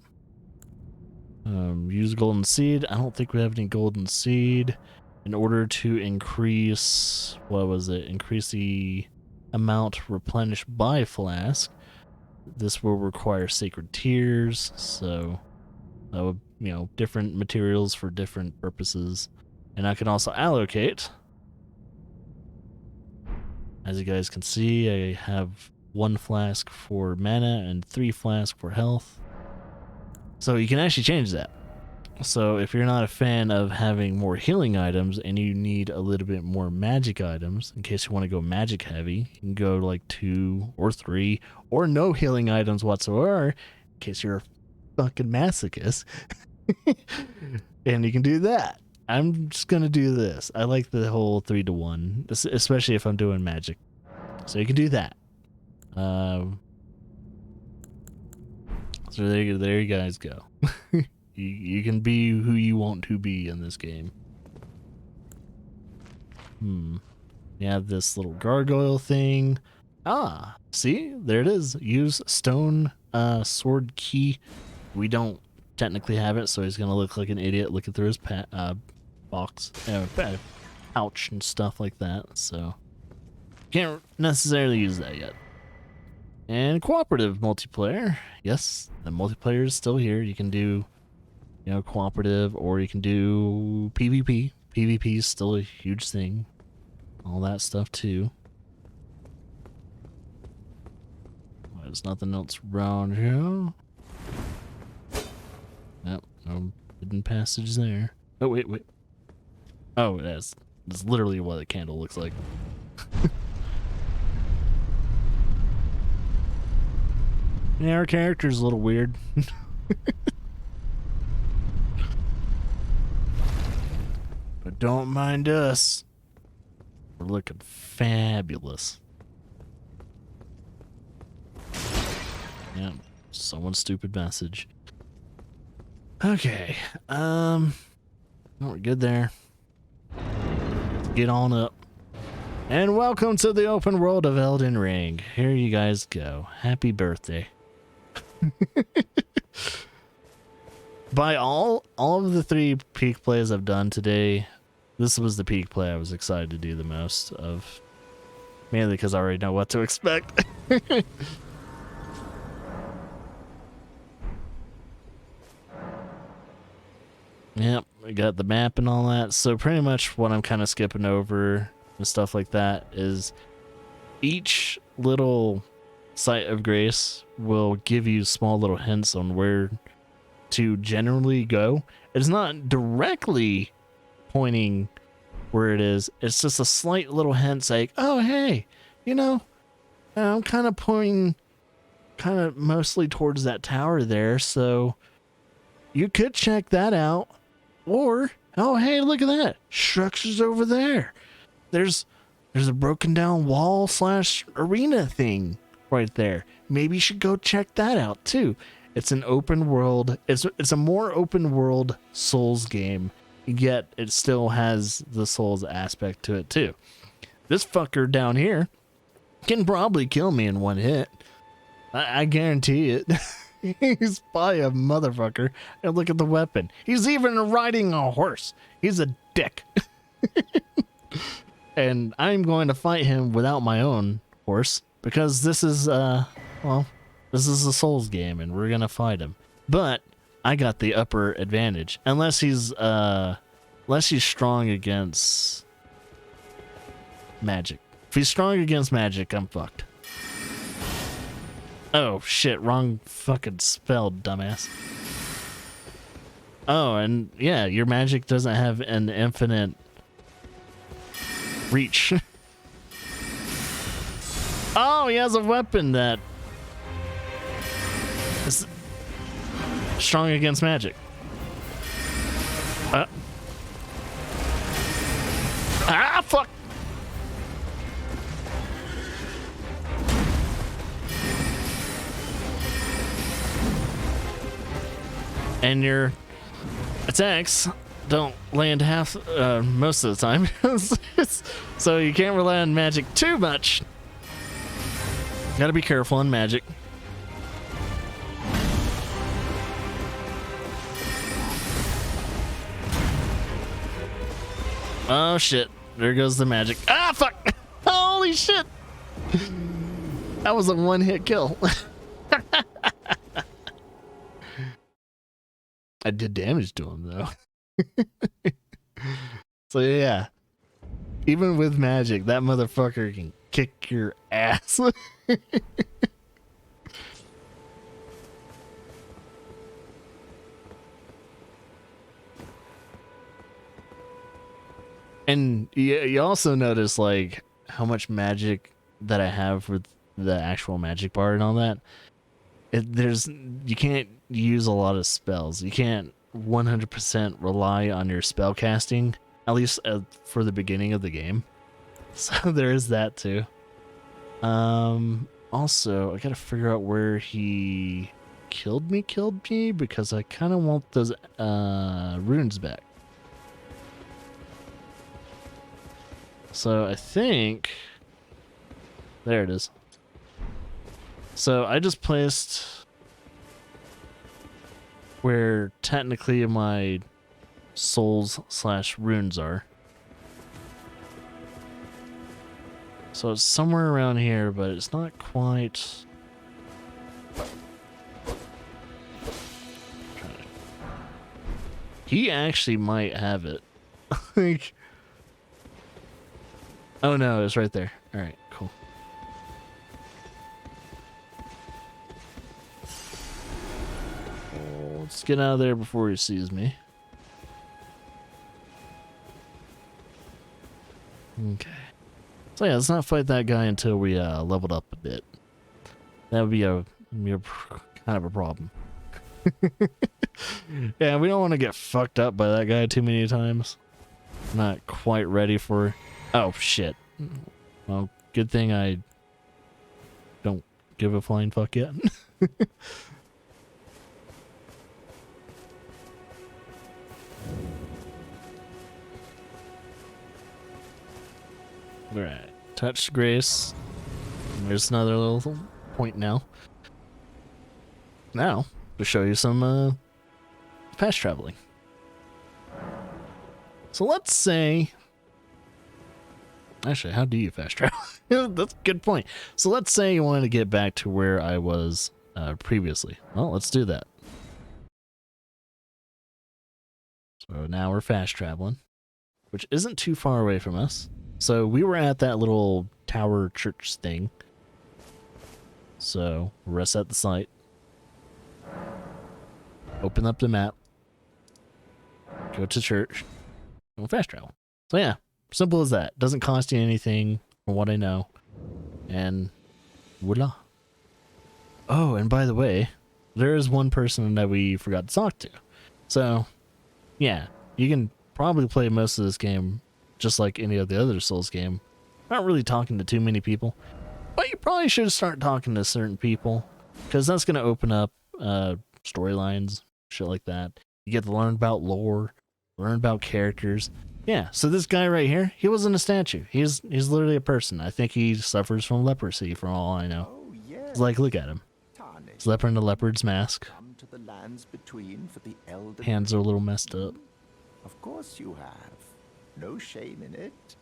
Use golden seed. I don't think we have any golden seed. In order to increase, what was it? Increase the amount replenished by flask. This will require sacred tears. So that would, different materials for different purposes. And I can also allocate. As you guys can see, I have 1 flask for mana and 3 flasks for health. So you can actually change that. So if you're not a fan of having more healing items and you need a little bit more magic items, in case you want to go magic heavy, you can go like 2 or 3 or no healing items whatsoever, in case you're a fucking masochist. And you can do that. I'm just going to do this. I like the whole 3-to-1, especially if I'm doing magic. So you can do that. So there you guys go. You can be who you want to be in this game. You have this little gargoyle thing. Ah, see? There it is. Use stone sword key. We don't technically have it, so he's gonna look like an idiot looking through his box, pouch and stuff like that. So can't necessarily use that yet. And cooperative multiplayer. Yes, the multiplayer is still here. You can do, cooperative, or you can do PvP. PvP is still a huge thing. All that stuff too. There's nothing else around here. Yep, no hidden passage there. Oh, wait. Oh, that's literally what a candle looks like. Yeah, our character's a little weird. But don't mind us. We're looking fabulous. Yeah, someone's stupid message. Okay, we're good there. Let's get on up. And welcome to the open world of Elden Ring. Here you guys go. Happy birthday. By all of the 3 peak plays I've done today, this was the peak play I was excited to do the most of. Mainly because I already know what to expect. Yep, we got the map and all that. So pretty much what I'm kind of skipping over and stuff like that is each little site of grace will give you small little hints on where to generally go. It's not directly pointing where it is. It's just a slight little hint like, oh, hey, I'm kind of pointing mostly towards that tower there. So you could check that out. Or, oh, hey, look at that. Structures over there. There's a broken down wall / arena thing right there. Maybe you should go check that out too. It's an open world. It's a more open world Souls game, yet it still has the Souls aspect to it too. This fucker down here can probably kill me in one hit. I guarantee it. He's probably a motherfucker. And look at the weapon. He's even riding a horse. He's a dick. And I'm going to fight him without my own horse because this is well, this is a Souls game and we're gonna fight him. But I got the upper advantage unless he's strong against magic. If he's strong against magic, I'm fucked. Oh shit, wrong fucking spell, dumbass. Oh, and yeah, your magic doesn't have an infinite reach. Oh, he has a weapon that is strong against magic. Fuck! And your attacks don't land most of the time. So you can't rely on magic too much. Gotta be careful on magic. Oh shit, there goes the magic. Ah, fuck! Holy shit! That was a one-hit kill. I did damage to him though. So yeah, even with magic, that motherfucker can kick your ass. And you also notice like how much magic that I have with the actual magic bar and all that. You can't use a lot of spells. You can't 100% rely on your spell casting, at least for the beginning of the game. So there is that too. Also, I gotta figure out where he killed me because I kind of want those runes back. So I think there it is. So I just placed where technically my souls/runes are. So it's somewhere around here, but it's not quite. He actually might have it. Like, oh no, it's right there. All right, cool. Let's get out of there before he sees me. Okay. So yeah, let's not fight that guy until we leveled up a bit. That would be a kind of a problem. Yeah, we don't want to get fucked up by that guy too many times. Not quite ready for... Oh, shit. Well, good thing I don't give a flying fuck yet. Alright, touch grace. There's another little point now. Now, to show you some fast traveling. So let's say... Actually, how do you fast travel? That's a good point. So let's say you wanted to get back to where I was previously. Well, let's do that. So now we're fast traveling, which isn't too far away from us. So we were at that little tower church thing. So rest at the site. Open up the map. Go to church. And fast travel. So yeah, simple as that. Doesn't cost you anything from what I know. And voila. Oh, and by the way, there is one person that we forgot to talk to. So yeah, you can probably play most of this game just like any of the other Souls game. Not really talking to too many people, but you probably should start talking to certain people because that's going to open up storylines, shit like that. You get to learn about lore, learn about characters, Yeah, so this guy right here, he wasn't a statue. He's literally a person. I think he suffers from leprosy, for all I know. Oh, yes. It's like, look at him. Tarnished. He's leopard in a leopard's mask. Come to the lands between for the Elden Hands are a little messed up. Of course you have. No shame in it.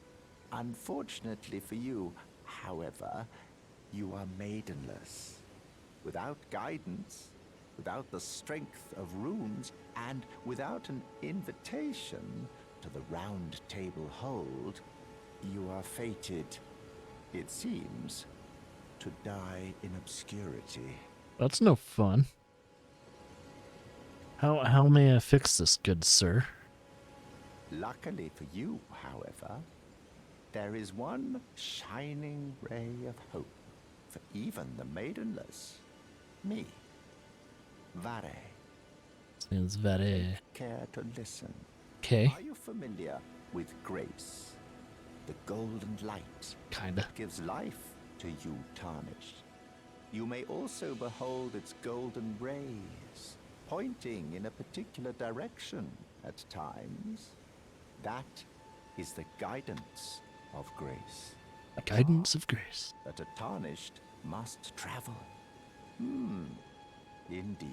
Unfortunately for you, however, you are maidenless. Without guidance, without the strength of runes, and without an invitation to the Round Table Hold, you are fated, it seems, to die in obscurity. That's no fun. How may I fix this, good sir? Luckily for you, however, there is one shining ray of hope for even the maidenless. Me. Vare. Seems very... Care to listen? Okay. Are you familiar with grace? The golden light Kinda. gives life to you, Tarnished. You may also behold its golden rays, pointing in a particular direction at times. That is the guidance of grace. The guidance of grace. That a Tarnished must travel. Indeed.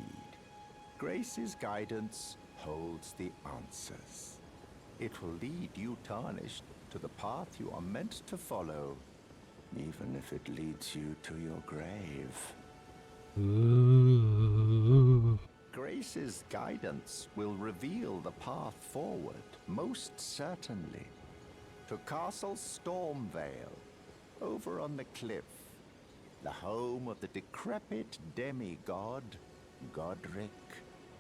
Grace's guidance holds the answers. It will lead you, Tarnished, to the path you are meant to follow, even if it leads you to your grave. Ooh. Grace's guidance will reveal the path forward, most certainly. To Castle Stormvale, over on the cliff, the home of the decrepit demigod, Godric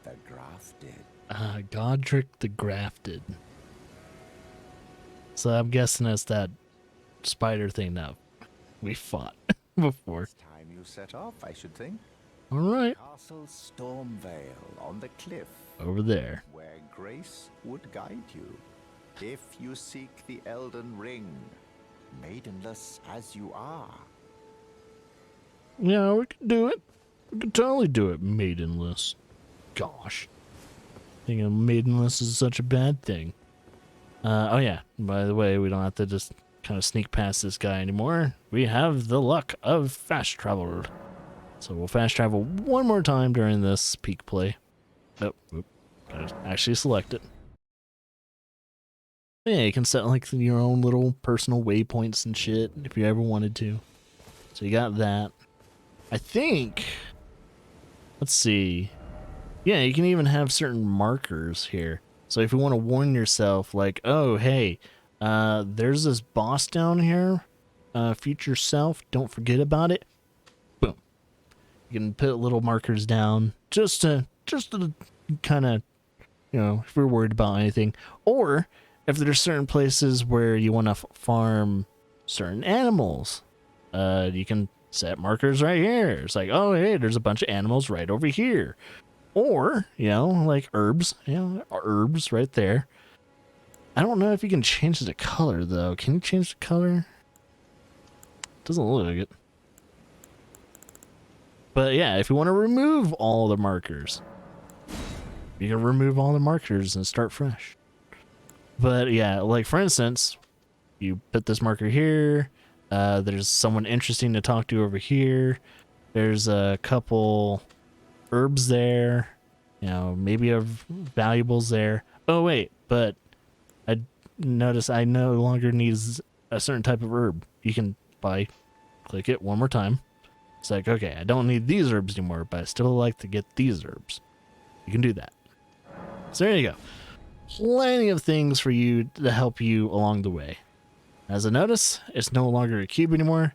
the Grafted. Godric the Grafted. So I'm guessing it's that spider thing that we fought before. It's time you set off, I should think. Alright. Castle Stormvale on the cliff, Over there. where Grace would guide you. If you seek the Elden Ring, maidenless as you are. Yeah, we could do it. We could totally do it maidenless. Gosh. Thinking maidenless is such a bad thing. Oh yeah, by the way, we don't have to just kind of sneak past this guy anymore. We have the luck of fast travel. So we'll fast travel one more time during this peak play. Oh, gotta actually select it. Yeah, you can set like your own little personal waypoints and shit if you ever wanted to. So you got that. I think, let's see. Yeah, you can even have certain markers here. So if you want to warn yourself, like, oh, hey, there's this boss down here. Future self, don't forget about it. Boom. You can put little markers down just to kind of, you know, if you're worried about anything. Or if there's certain places where you want to farm certain animals, you can set markers right here. It's like, oh, hey, there's a bunch of animals right over here. Or, you know, like herbs, herbs right there. I don't know if you can change the color, though. Can you change the color? Doesn't look like it. But yeah, if you want to remove all the markers, you can remove all the markers and start fresh. But yeah, like for instance, you put this marker here. There's someone interesting to talk to over here. There's a couple herbs there, you know, maybe valuables there. Oh wait, but I notice I no longer need a certain type of herb. You can click it one more time. It's like, okay, I don't need these herbs anymore, but I still like to get these herbs. You can do that. So there you go. Plenty of things for you to help you along the way. As I notice, it's no longer a cube anymore.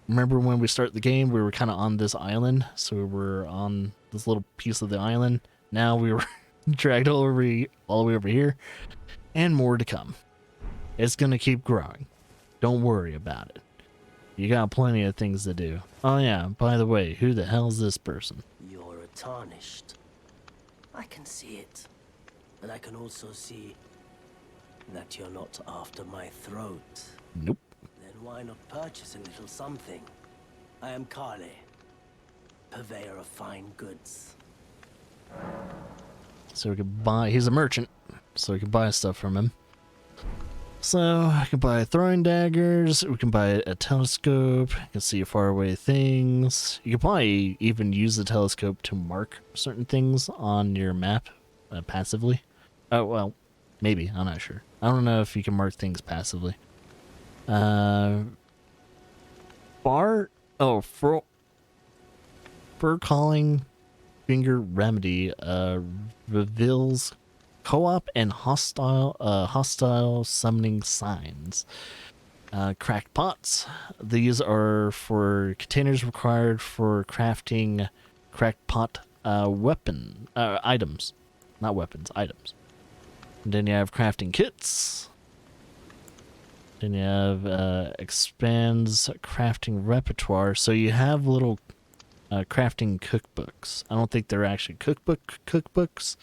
Remember when we started the game, we were kind of on this island, so we were on this little piece of the island. Now we were dragged all the way over here, and more to come. It's gonna keep growing. Don't worry about it. You got plenty of things to do. Oh yeah, by the way, who the hell's this person? You're a Tarnished. I can see it. And I can also see that you're not after my throat. Nope. Then why not purchase a little something? I am Kale, purveyor of fine goods. So we could buy, he's a merchant, so we could buy stuff from him. So I can buy throwing daggers, we can buy a telescope, you can see far away things. You can probably even use the telescope to mark certain things on your map passively. Oh, well, maybe, I'm not sure. I don't know if you can mark things passively. Fur calling finger remedy reveals co-op and hostile summoning signs. Cracked pots. These are for containers required for crafting cracked pot items. Not weapons, items. And then you have crafting kits. Then you have expands crafting repertoire. So you have little crafting cookbooks. I don't think they're actually cookbooks.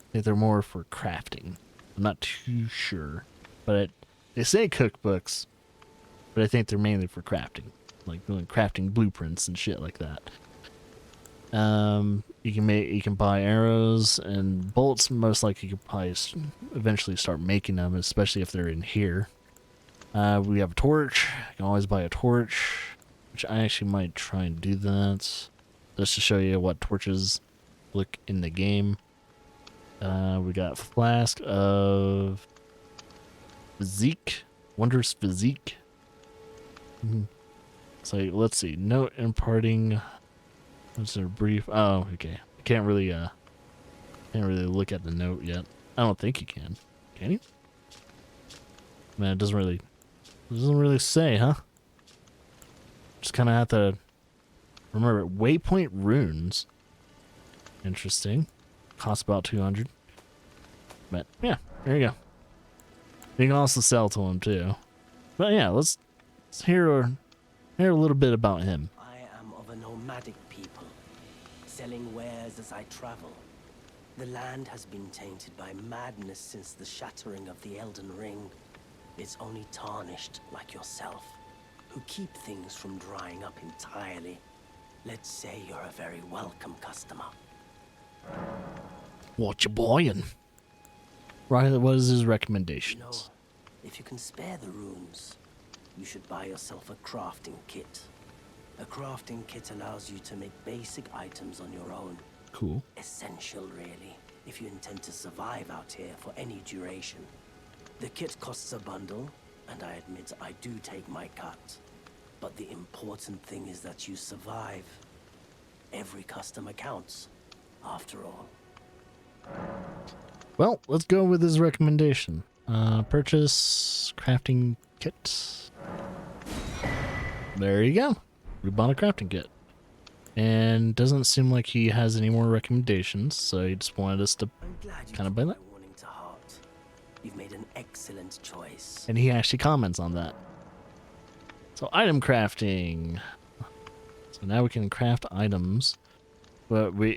I think they're more for crafting. I'm not too sure. But they say cookbooks, but I think they're mainly for crafting. Like doing crafting blueprints and shit like that. You can buy arrows and bolts. Most likely you could probably eventually start making them, especially if they're in here. We have a torch. You can always buy a torch, which I actually might try and do that, just to show you what torches look in the game. We got flask of physique, wondrous physique. So let's see. Note imparting. What's their brief? Oh, okay. I can't really look at the note yet. I don't think you can. Can you? Man, it doesn't really say, huh? Just kind of have to remember waypoint runes. Interesting. Costs about 200. But yeah, there you go. You can also sell to him too. But yeah, let's hear a little bit about him. I am of a nomadic people, selling wares as I travel. The land has been tainted by madness since the shattering of the Elden Ring. It's only tarnished like yourself, who keep things from drying up entirely. Let's say you're a very welcome customer. What you buying? Right, what is his You recommendations? know, if you can spare the runes, you should buy yourself a crafting kit. A crafting kit allows you to make basic items on your own. Cool. Essential, really, if you intend to survive out here for any duration. The kit costs a bundle, and I admit I do take my cut. But the important thing is that you survive. Every customer counts, after all. Well, let's go with his recommendation. Purchase crafting kit. There you go. We bought a crafting kit. And doesn't seem like he has any more recommendations, so he just wanted us to I'm glad you kind of took buy that. my warning to heart. You've made an excellent choice. And he actually comments on that. So item crafting. So now we can craft items, but we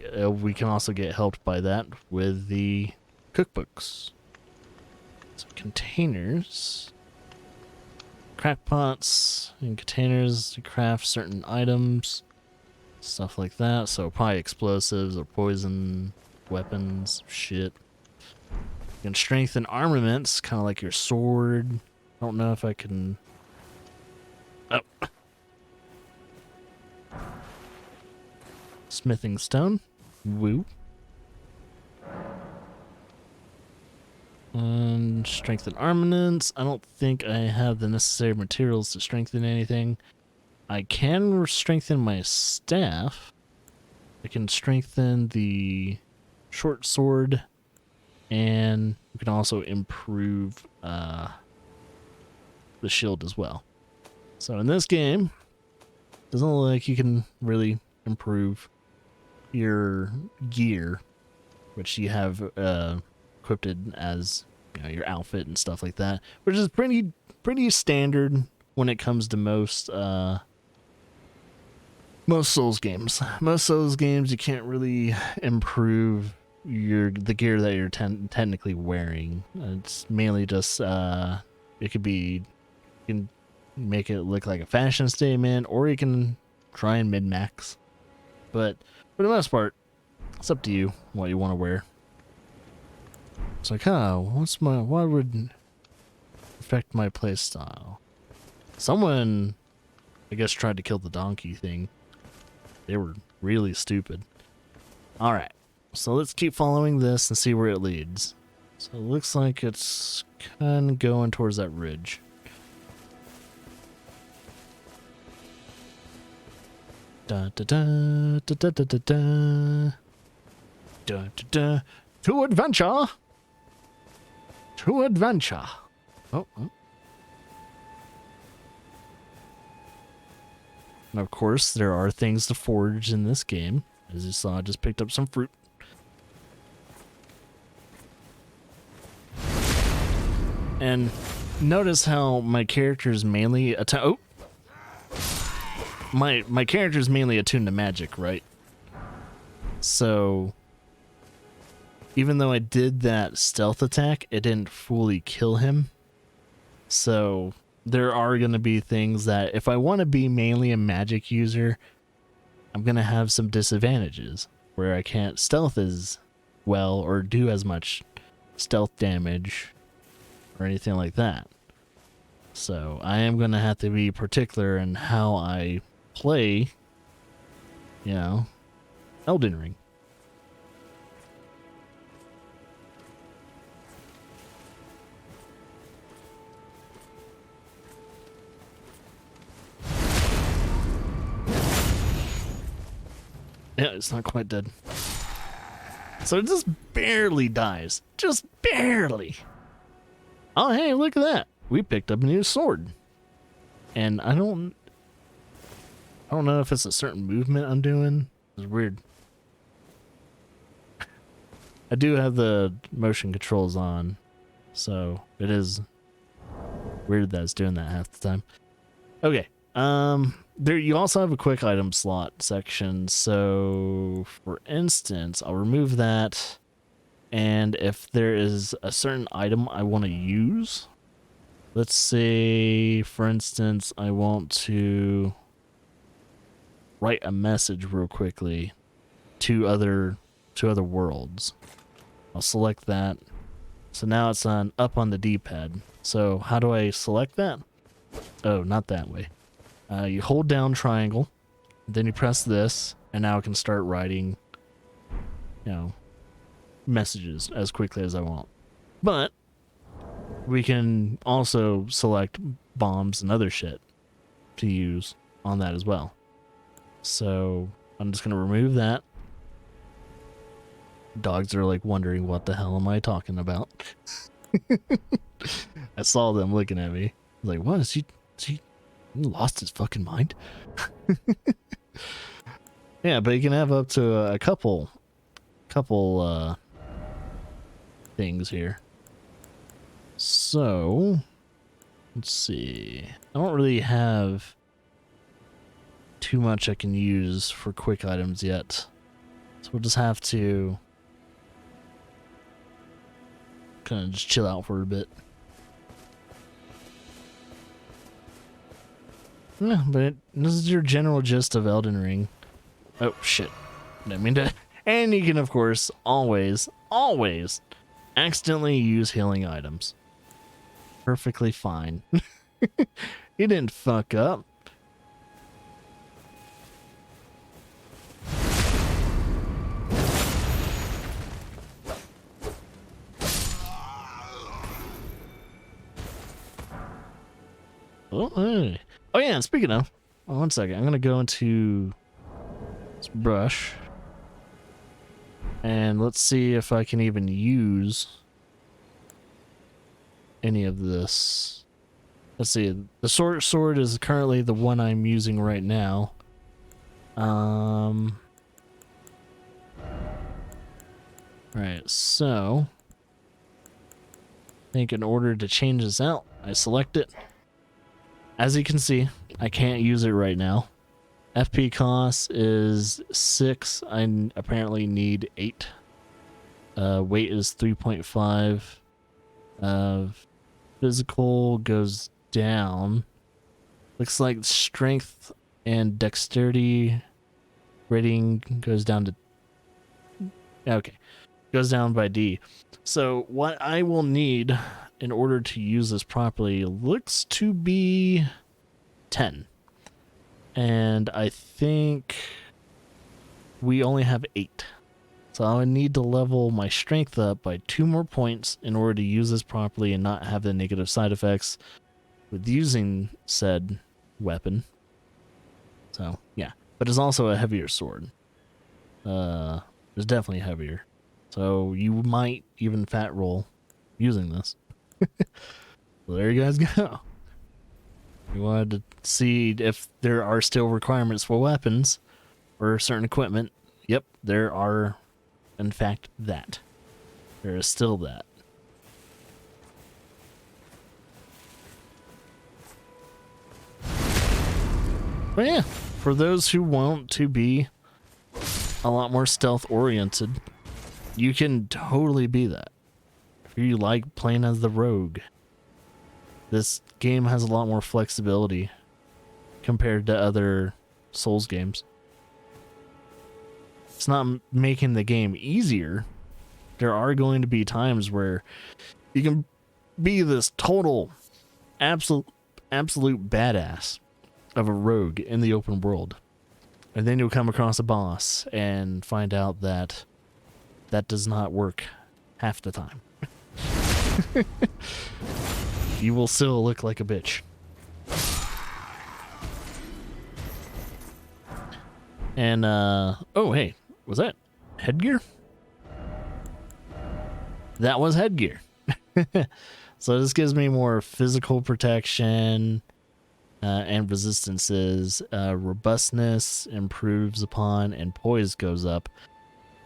can also get helped by that with the cookbooks. So containers, crack pots, and containers to craft certain items, stuff like that. So probably explosives or poison weapons, shit. You can strengthen armaments, kind of like your sword. I don't know if I can. Oh. Smithing stone. Woo. And strengthen armaments. I don't think I have the necessary materials to strengthen anything. I can strengthen my staff. I can strengthen the short sword. And we can also improve the shield as well. So in this game, doesn't look like you can really improve your gear, which you have equipped as, you know, your outfit and stuff like that, which is pretty standard when it comes to most Souls games. Most Souls games you can't really improve the gear that you're technically wearing. It's mainly just it could be, you can make it look like a fashion statement, or you can try and min-max. But for the most part, it's up to you what you want to wear. It's like, oh, what affect my playstyle. Someone, I guess, tried to kill the donkey thing. They were really stupid. Alright, so let's keep following this and see where it leads. So it looks like it's kind of going towards that ridge. Da da da da da da da da da da. To adventure! To adventure! Oh. And of course, there are things to forage in this game. As you saw, I just picked up some fruit. And notice how my character is mainly my character is mainly attuned to magic, right? So even though I did that stealth attack, it didn't fully kill him. So there are going to be things that if I want to be mainly a magic user, I'm going to have some disadvantages where I can't stealth as well or do as much stealth damage or anything like that. So I am going to have to be particular in how I play, you know, Elden Ring. Yeah, it's not quite dead. So it just barely dies. Just barely. Oh, hey, look at that. We picked up a new sword. And I don't know if it's a certain movement I'm doing. It's weird. I do have the motion controls on, so it is weird that it's doing that half the time. Okay. There you also have a quick item slot section. So for instance, I'll remove that. And if there is a certain item I want to use, let's say, for instance, I want to write a message real quickly to other worlds. I'll select that. So now it's up on the D-pad. So how do I select that? Oh, not that way. You hold down triangle, then you press this, and now I can start writing, you know, messages as quickly as I want. But we can also select bombs and other shit to use on that as well. So I'm just going to remove that. Dogs are like wondering what the hell am I talking about. I saw them looking at me. I was like, what is he lost his fucking mind? Yeah, but you can have up to a couple things here. So let's see. I don't really have too much I can use for quick items yet. So we'll just have to kind of just chill out for a bit. Yeah, but this is your general gist of Elden Ring. Oh, shit. Didn't mean to. And you can, of course, always accidentally use healing items. Perfectly fine. You didn't fuck up. Oh, hey. Oh yeah, and speaking of, one second, I'm gonna go into this brush and let's see if I can even use any of this. Let's see, the sword is currently the one I'm using right now. Right, so I think in order to change this out, I select it. As you can see, I can't use it right now. FP cost is 6. I apparently need 8. Weight is 3.5. Physical goes down. Looks like strength and dexterity rating goes down to... Okay. Goes down by D. So what I will need in order to use this properly looks to be 10. And I think we only have 8. So I would need to level my strength up by 2 more points in order to use this properly and not have the negative side effects with using said weapon. So, yeah. But it's also a heavier sword. It's definitely heavier. So you might even fat roll using this. So there you guys go. We wanted to see if there are still requirements for weapons or certain equipment. Yep, there are, in fact, that. There is still that. But yeah, for those who want to be a lot more stealth oriented, you can totally be that. If you like playing as the rogue, this game has a lot more flexibility compared to other Souls games. It's not making the game easier. There are going to be times where you can be this total, absolute badass of a rogue in the open world. And then you'll come across a boss and find out that that does not work half the time. You will still look like a bitch. And, oh, hey, was that headgear? That was headgear. So this gives me more physical protection and resistances. Robustness improves upon and poise goes up.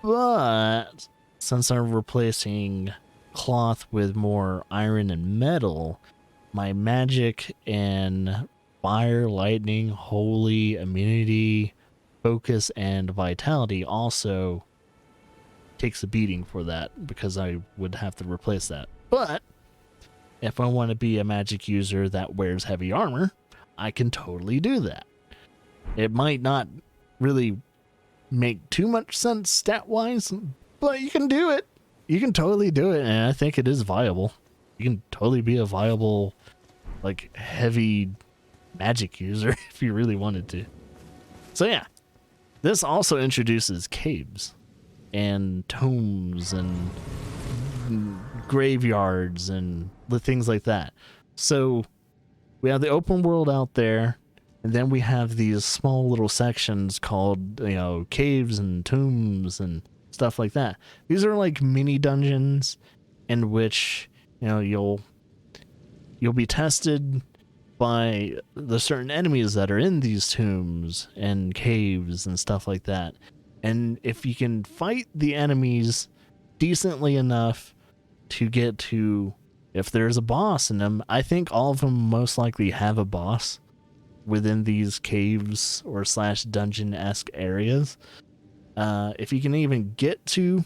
But since I'm replacing cloth with more iron and metal, my magic and fire, lightning, holy, immunity, focus, and vitality also takes a beating for that because I would have to replace that. But if I want to be a magic user that wears heavy armor, I can totally do that. It might not really make too much sense stat-wise, but you can do it. You can totally do it, and I think it is viable. You can totally be a viable, like, heavy magic user if you really wanted to. So yeah, this also introduces caves and tombs and graveyards and things like that. So we have the open world out there, and then we have these small little sections called, you know, caves and tombs and stuff like that. These are like mini dungeons in which, you know, you'll be tested by the certain enemies that are in these tombs and caves and stuff like that. And if you can fight the enemies decently enough to get to, if there's a boss in them, I think all of them most likely have a boss within these caves or / dungeon-esque areas. If you can even get to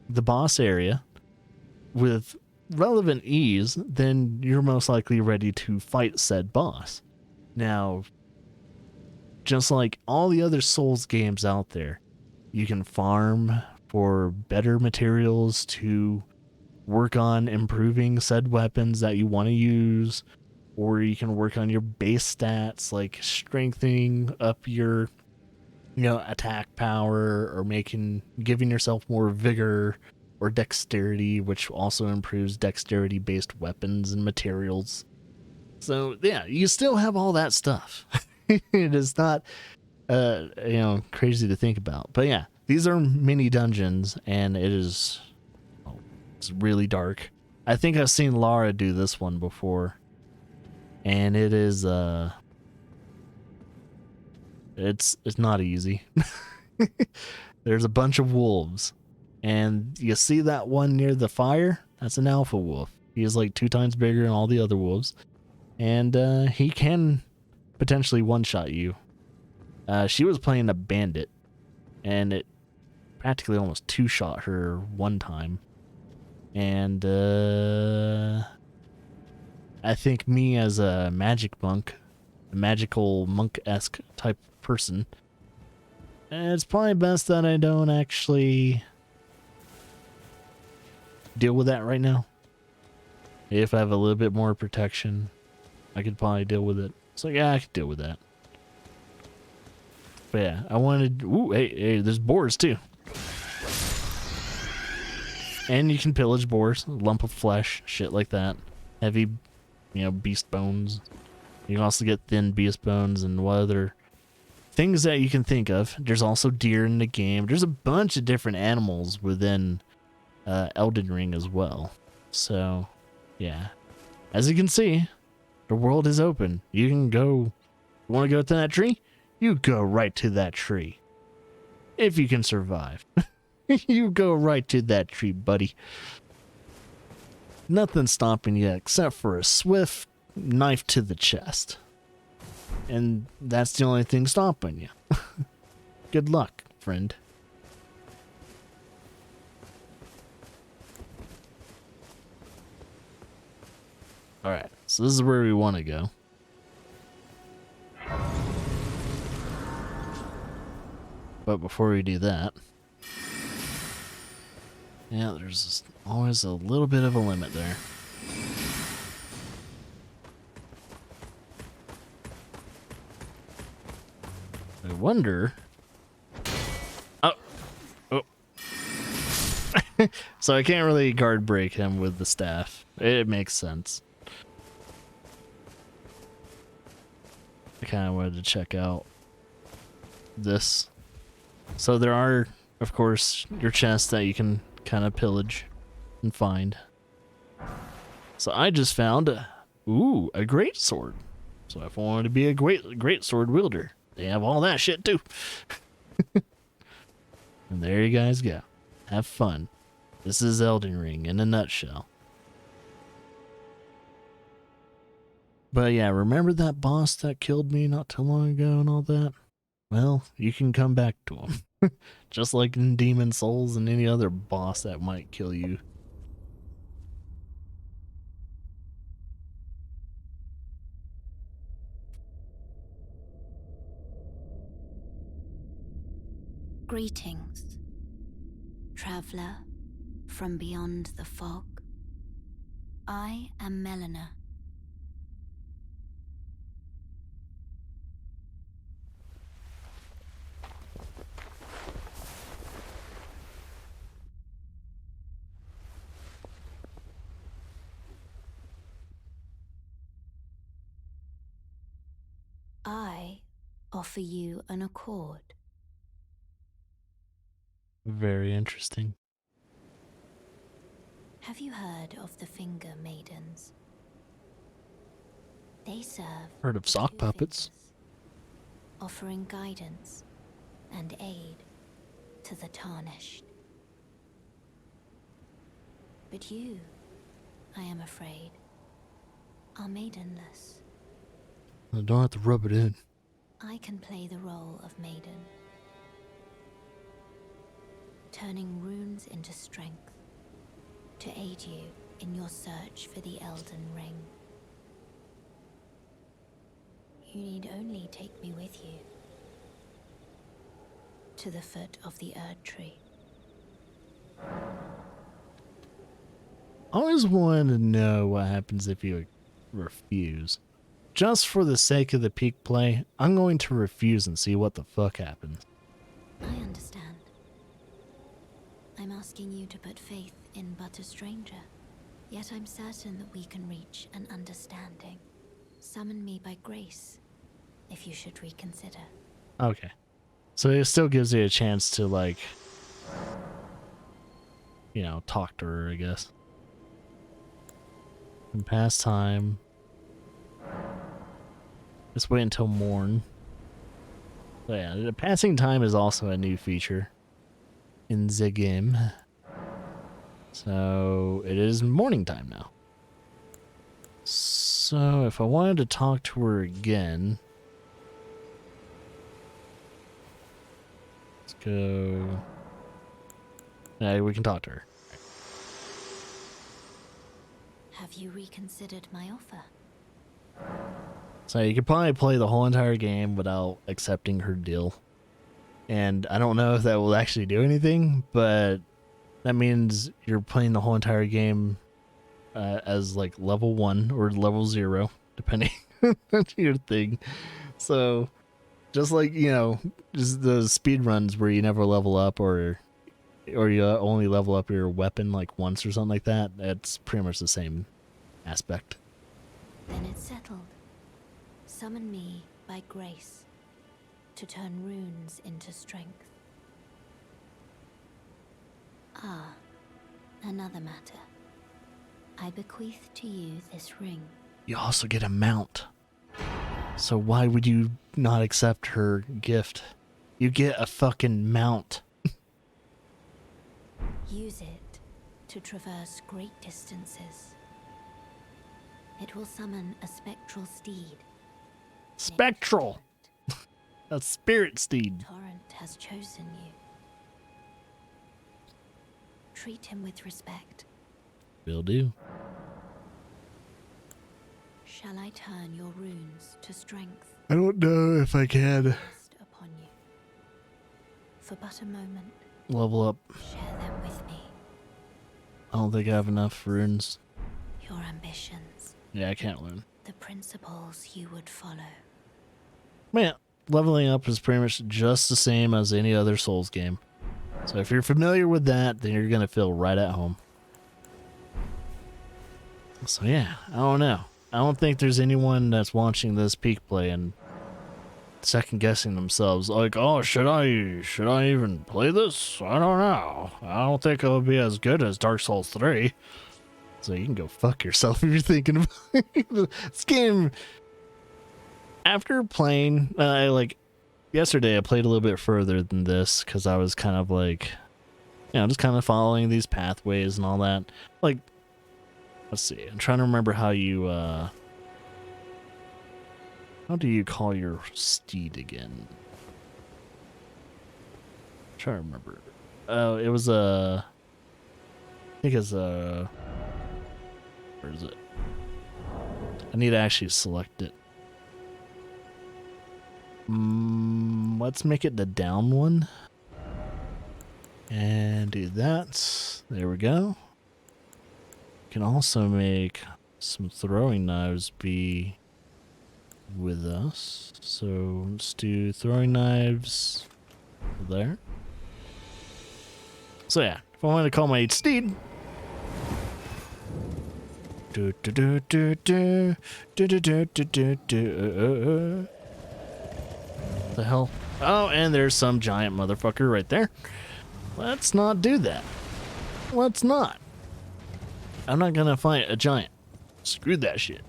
the boss area with relevant ease, then you're most likely ready to fight said boss. Now, just like all the other Souls games out there, you can farm for better materials to work on improving said weapons that you want to use, or you can work on your base stats, like strengthening up your, you know, attack power, or giving yourself more vigor or dexterity, which also improves dexterity based weapons and materials. So yeah, you still have all that stuff. It is not you know, crazy to think about. But yeah, these are mini dungeons, and it's really dark. I think I've seen Lara do this one before, and it is it's not easy. There's a bunch of wolves, and you see that one near the fire? That's an alpha wolf. He is like 2 times bigger than all the other wolves, and he can potentially one-shot you. She was playing a bandit, and it practically almost 2-shot her one time. And I think me as a magic monk, a magical monk-esque type person, it's probably best that I don't actually deal with that right now. If I have a little bit more protection, I could probably deal with it. So yeah, I could deal with that. But yeah, I wanted... Ooh, hey, there's boars too. And you can pillage boars, lump of flesh, shit like that. Heavy, beast bones. You can also get thin beast bones and what other things that you can think of. There's also deer in the game. There's a bunch of different animals within Elden Ring as well. So, yeah. As you can see, the world is open. You can go... You want to go to that tree? You go right to that tree. If you can survive. You go right to that tree, buddy. Nothing's stopping you except for a swift knife to the chest. And that's the only thing stopping you. Good luck, friend. Alright, so this is where we want to go. But before we do that... Yeah, there's always a little bit of a limit there. I wonder... Oh! So I can't really guard break him with the staff. It makes sense. I kind of wanted to check out this. So there are, of course, your chests that you can kind of pillage and find. So I just found a great sword. So if I wanted to be a great sword wielder, they have all that shit too. And there you guys go. Have fun. This is Elden Ring in a nutshell. But yeah, remember that boss that killed me not too long ago and all that? Well, you can come back to him. Just like in Demon Souls and any other boss that might kill you. Greetings, traveler from beyond the fog. I am Melina. I offer you an accord. Very interesting. Have you heard of the Finger Maidens? They serve Heard of sock two puppets? fingers, offering guidance and aid to the tarnished. But you, I am afraid, are maidenless. I don't have to rub it in. I can play the role of maiden, turning runes into strength to aid you in your search for the Elden Ring. You need only take me with you to the foot of the Erd Tree. I always wanted to know what happens if you refuse. Just for the sake of the peak play, I'm going to refuse and see what the fuck happens. I understand. I'm asking you to put faith in but a stranger. Yet I'm certain that we can reach an understanding. Summon me by grace, if you should reconsider. Okay. So it still gives you a chance to, like, talk to her, I guess. And pass time. Just wait until morn. So yeah, the passing time is also a new feature in the game. So it is morning time now. So if I wanted to talk to her again, let's go. Yeah, we can talk to her. Have you reconsidered my offer? So you could probably play the whole entire game without accepting her deal. And I don't know if that will actually do anything, but that means you're playing the whole entire game as like level 1 or level 0, depending on your thing. So just like, you know, just the speed runs where you never level up, or you only level up your weapon like once or something like that. It's pretty much the same aspect. Then it's settled. Summon me by grace to turn runes into strength. Ah, another matter. I bequeath to you this ring. You also get a mount. So why would you not accept her gift? You get a fucking mount. Use it to traverse great distances. It will summon a spectral steed. Spectral! A spirit steed. Torrent has chosen you. Treat him with respect. Will do. Shall I turn your runes to strength? I don't know if I can. Rest upon you. For but a moment, Level up. share them with me. I don't think I have enough runes. Your ambitions, Yeah, I can't learn. the principles you would follow. Man, leveling up is pretty much just the same as any other Souls game. So if you're familiar with that, then you're going to feel right at home. So yeah, I don't know. I don't think there's anyone that's watching this peak play and second guessing themselves like, oh, should I even play this? I don't know. I don't think it'll be as good as Dark Souls 3. So you can go fuck yourself if you're thinking about this game. After playing, like yesterday, I played a little bit further than this because I was kind of like, you know, just kind of following these pathways and all that. Like, let's see. I'm trying to remember how you, how do you call your steed again? I'm trying to remember. Oh, it was I think it's where is it? I need to actually select it. Let's make it the down one. And do that. There we go. Can also make some throwing knives be with us. So let's do throwing knives there. So yeah, if I want to call my steed. Do do do do do do do do do do. The hell? Oh, and there's some giant motherfucker right there. Let's not do that. Let's not. I'm not gonna fight a giant. Screw that shit.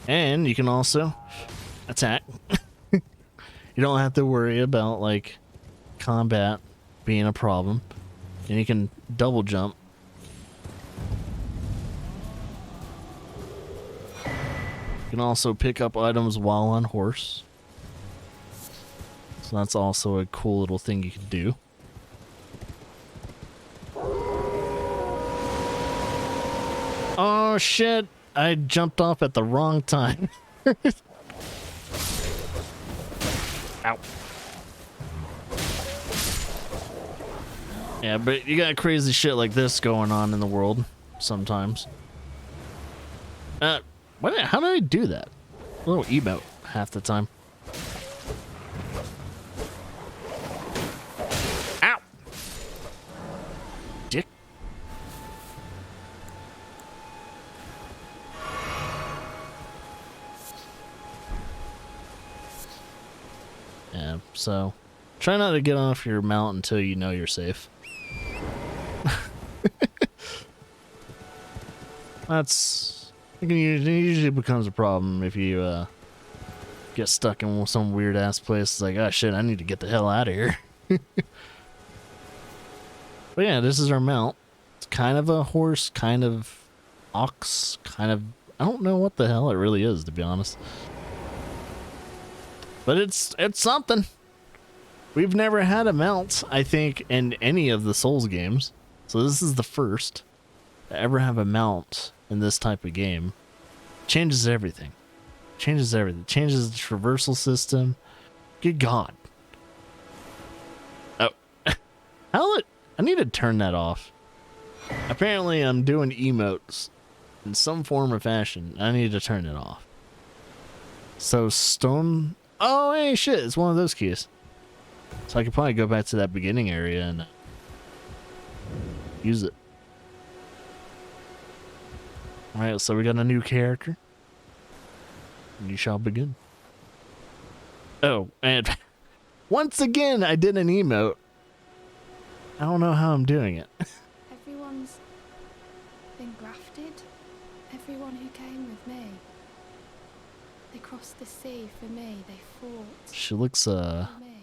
And you can also attack. You don't have to worry about like combat being a problem. And you can double jump. You can also pick up items while on horse. So that's also a cool little thing you can do. Oh shit, I jumped off at the wrong time. Ow. Yeah, but you got crazy shit like this going on in the world sometimes. How did I do that? A little emote half the time. Ow! Dick. Yeah, so try not to get off your mount until you know you're safe. It usually becomes a problem if you get stuck in some weird ass place. It's like, oh shit, I need to get the hell out of here. But yeah, this is our mount. It's kind of a horse, kind of ox, kind of, I don't know what the hell it really is, to be honest. But it's something. We've never had a mount, I think, in any of the Souls games. So this is the first to ever have a mount in this type of game. Changes everything. Changes everything. Changes the traversal system. Good God. Oh. I need to turn that off. Apparently, I'm doing emotes in some form or fashion. I need to turn it off. So, stone... Oh, hey, shit. It's one of those keys. So I could probably go back to that beginning area and use it. Alright, so we got a new character. You shall begin. Oh, and once again, I did an emote. I don't know how I'm doing it. Everyone's been grafted. Everyone who came with me. They crossed the sea for me. They fought She looks, for me.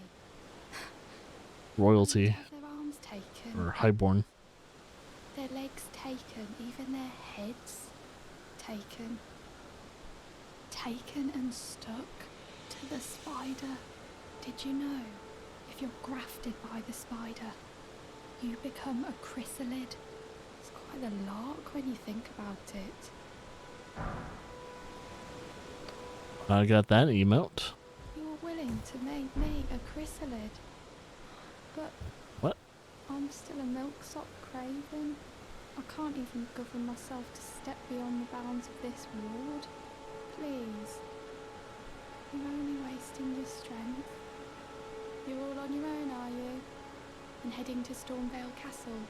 royalty Have their arms taken, or highborn. their legs taken, even their heads taken. Taken and stuck to the spider. Did you know? If you're grafted by the spider, you become a chrysalid. It's quite a lark when you think about it. I got that emote. You were willing to make me a chrysalid. But What? I'm still a milksop craven. I can't even govern myself to step beyond the bounds of this ward. Please. You're only wasting your strength. You're all on your own, are you? And heading to Stormvale Castle?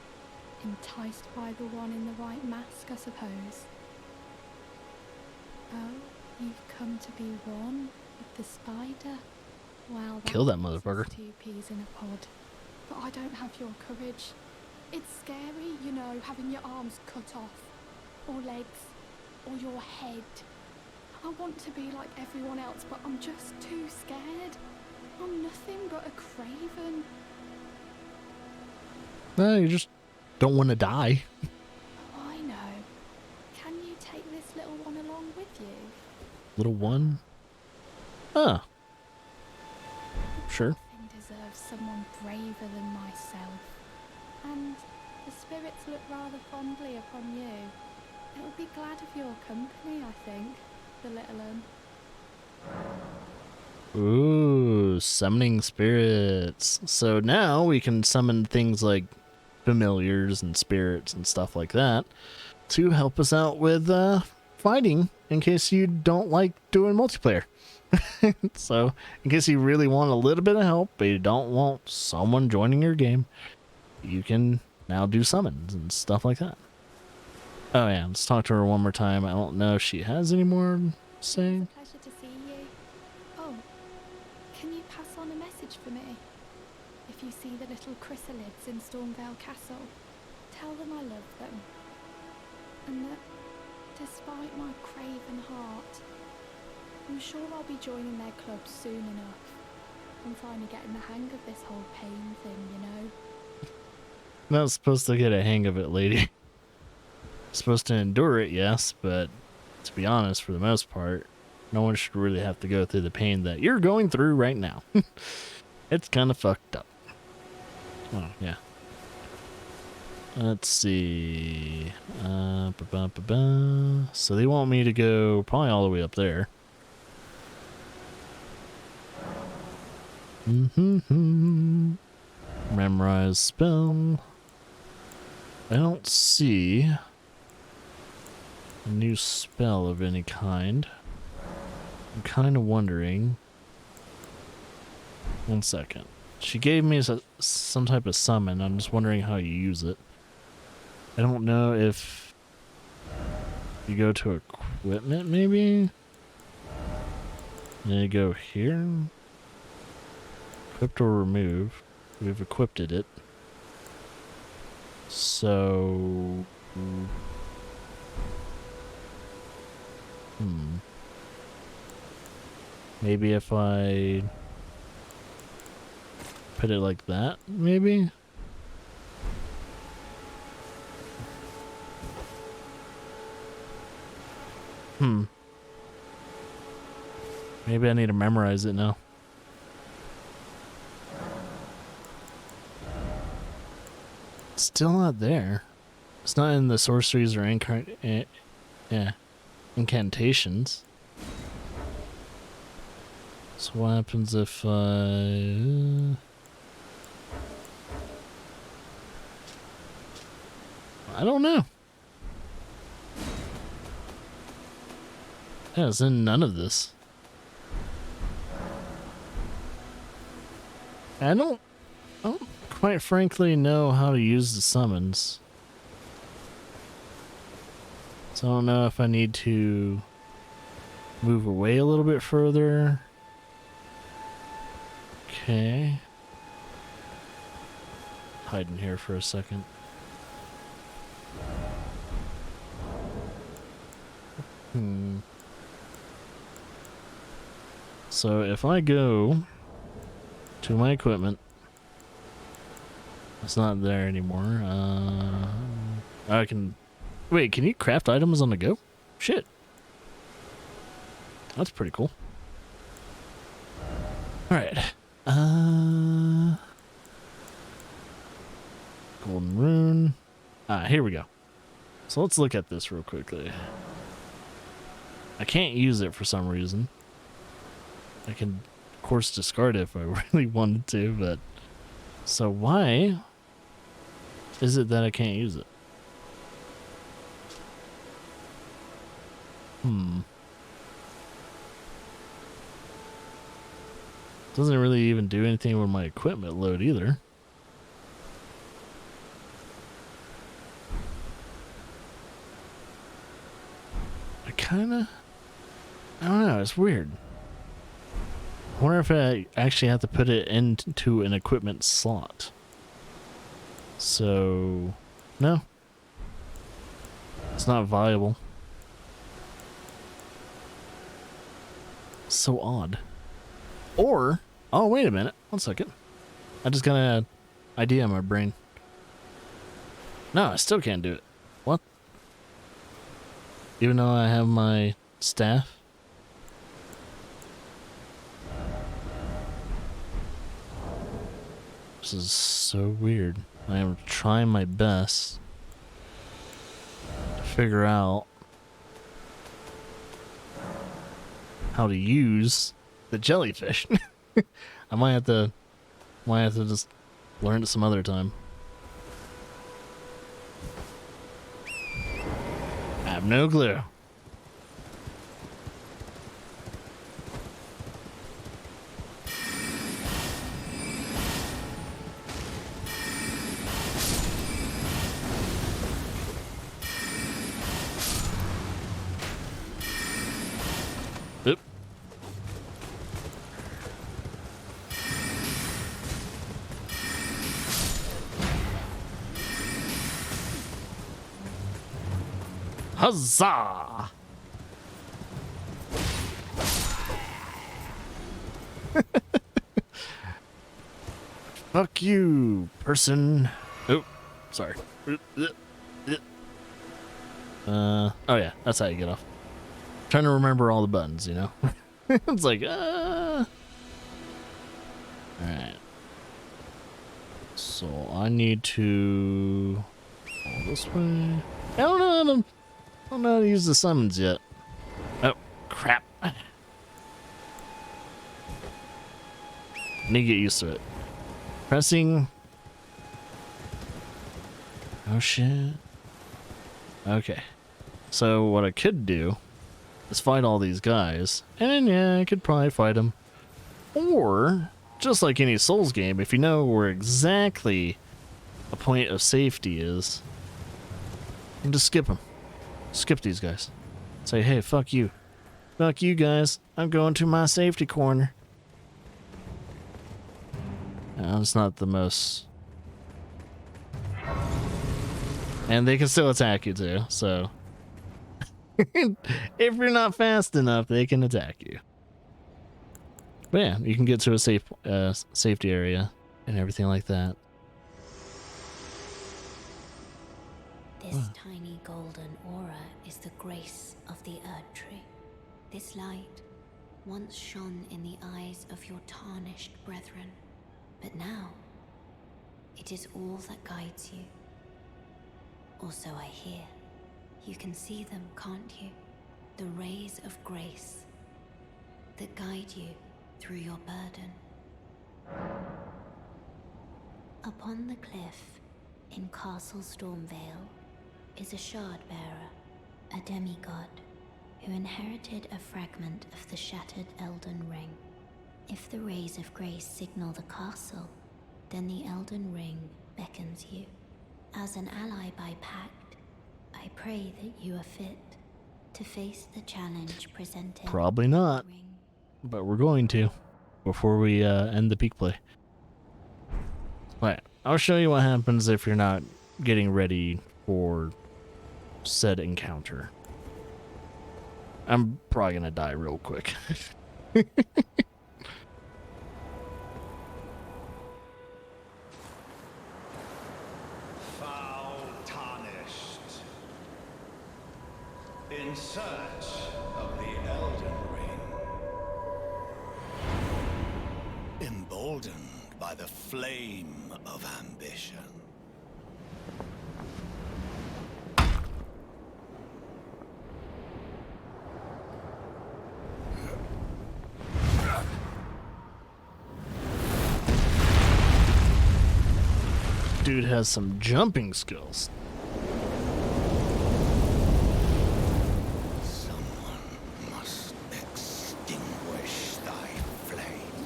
Enticed by the one in the white mask, I suppose. Oh, you've come to be one with the spider? Well, Kill that makes us motherfucker. 2 peas in a pod. But I don't have your courage. It's scary, you know, having your arms cut off. Or legs. Or your head. I want to be like everyone else, but I'm just too scared. I'm nothing but a craven. No, you just don't want to die. I know. Can you take this little one along with you? Little one? Huh. Sure. Nothing deserves someone braver than myself. And the spirits look rather fondly upon you. It'll be glad of your company, I think, the little one. Ooh, summoning spirits. So now we can summon things like familiars and spirits and stuff like that to help us out with fighting in case you don't like doing multiplayer. So in case you really want a little bit of help but you don't want someone joining your game, you can now do summons and stuff like that. Oh yeah, let's talk to her one more time. I don't know if she has any more to say. It's a pleasure to see you. Oh, can you pass on a message for me? If you see the little chrysalids in Stormvale Castle, tell them I love them. And that, despite my craven heart, I'm sure I'll be joining their club soon enough. I'm finally getting the hang of this whole pain thing, you know? Not supposed to get a hang of it, lady. Supposed to endure it, yes, but to be honest, for the most part, no one should really have to go through the pain that you're going through right now. It's kind of fucked up. Oh, yeah. Let's see. So they want me to go probably all the way up there. Memorize spell. I don't see a new spell of any kind. I'm kind of wondering. One second. She gave me some type of summon. I'm just wondering how you use it. I don't know if you go to equipment, maybe? And you go here. Equipped or remove. We've equipped it. So... Maybe if I put it like that, maybe? Maybe I need to memorize it now. It's still not there. It's not in the sorceries or incantations. So what happens if I... I don't know. Yeah, it's in none of this. I don't quite frankly know how to use the summons. So I don't know if I need to move away a little bit further. Okay. Hide in here for a second. So if I go to my equipment, it's not there anymore. I can... Wait, can you craft items on the go? Shit. That's pretty cool. Alright. Golden rune. Here we go. So let's look at this real quickly. I can't use it for some reason. I can, of course, discard it if I really wanted to, but... So why is it that I can't use it? Doesn't really even do anything with my equipment load either. I don't know, it's weird. I wonder if I actually have to put it into an equipment slot. So, no. It's not viable. So odd. Or, oh, wait a minute. 1 second. I just got an idea in my brain. No, I still can't do it. What? Even though I have my staff? This is so weird. I am trying my best to figure out how to use the jellyfish. I might have to just learn it some other time. I have no clue. Oop. Huzzah! Fuck you, person. Oh, sorry. Oh yeah, that's how you get off. Trying to remember all the buttons, you know? It's like, Alright. So I need to go this way. I don't know how to use the summons yet. Oh, crap. I need to get used to it. Pressing. Oh shit. Okay. So what I could do is fight all these guys, and yeah, I could probably fight them. Or, just like any Souls game, if you know where exactly a point of safety is, you can just skip them. Skip these guys. Say, hey, fuck you. Fuck you guys. I'm going to my safety corner. It's not the most... And they can still attack you too, so... If you're not fast enough, they can attack you. But yeah, you can get to a safe safety area and everything like that. This tiny golden aura is the grace of the Earth Tree. This light once shone in the eyes of your tarnished brethren, but now it is all that guides you. Also, I hear. You can see them, can't you? The rays of grace that guide you through your burden. Upon the cliff in Castle Stormvale, is a shard bearer, a demigod, who inherited a fragment of the shattered Elden Ring. If the rays of grace signal the castle, then the Elden Ring beckons you. As an ally by pact, I pray that you are fit to face the challenge presented. Probably not, but we're going to before we end the peak play. Right, I'll show you what happens if you're not getting ready for said encounter. I'm probably gonna die real quick. Foul tarnished. In search of the Elden Ring. Emboldened by the flame of ambition. Dude has some jumping skills. Someone must extinguish thy flame.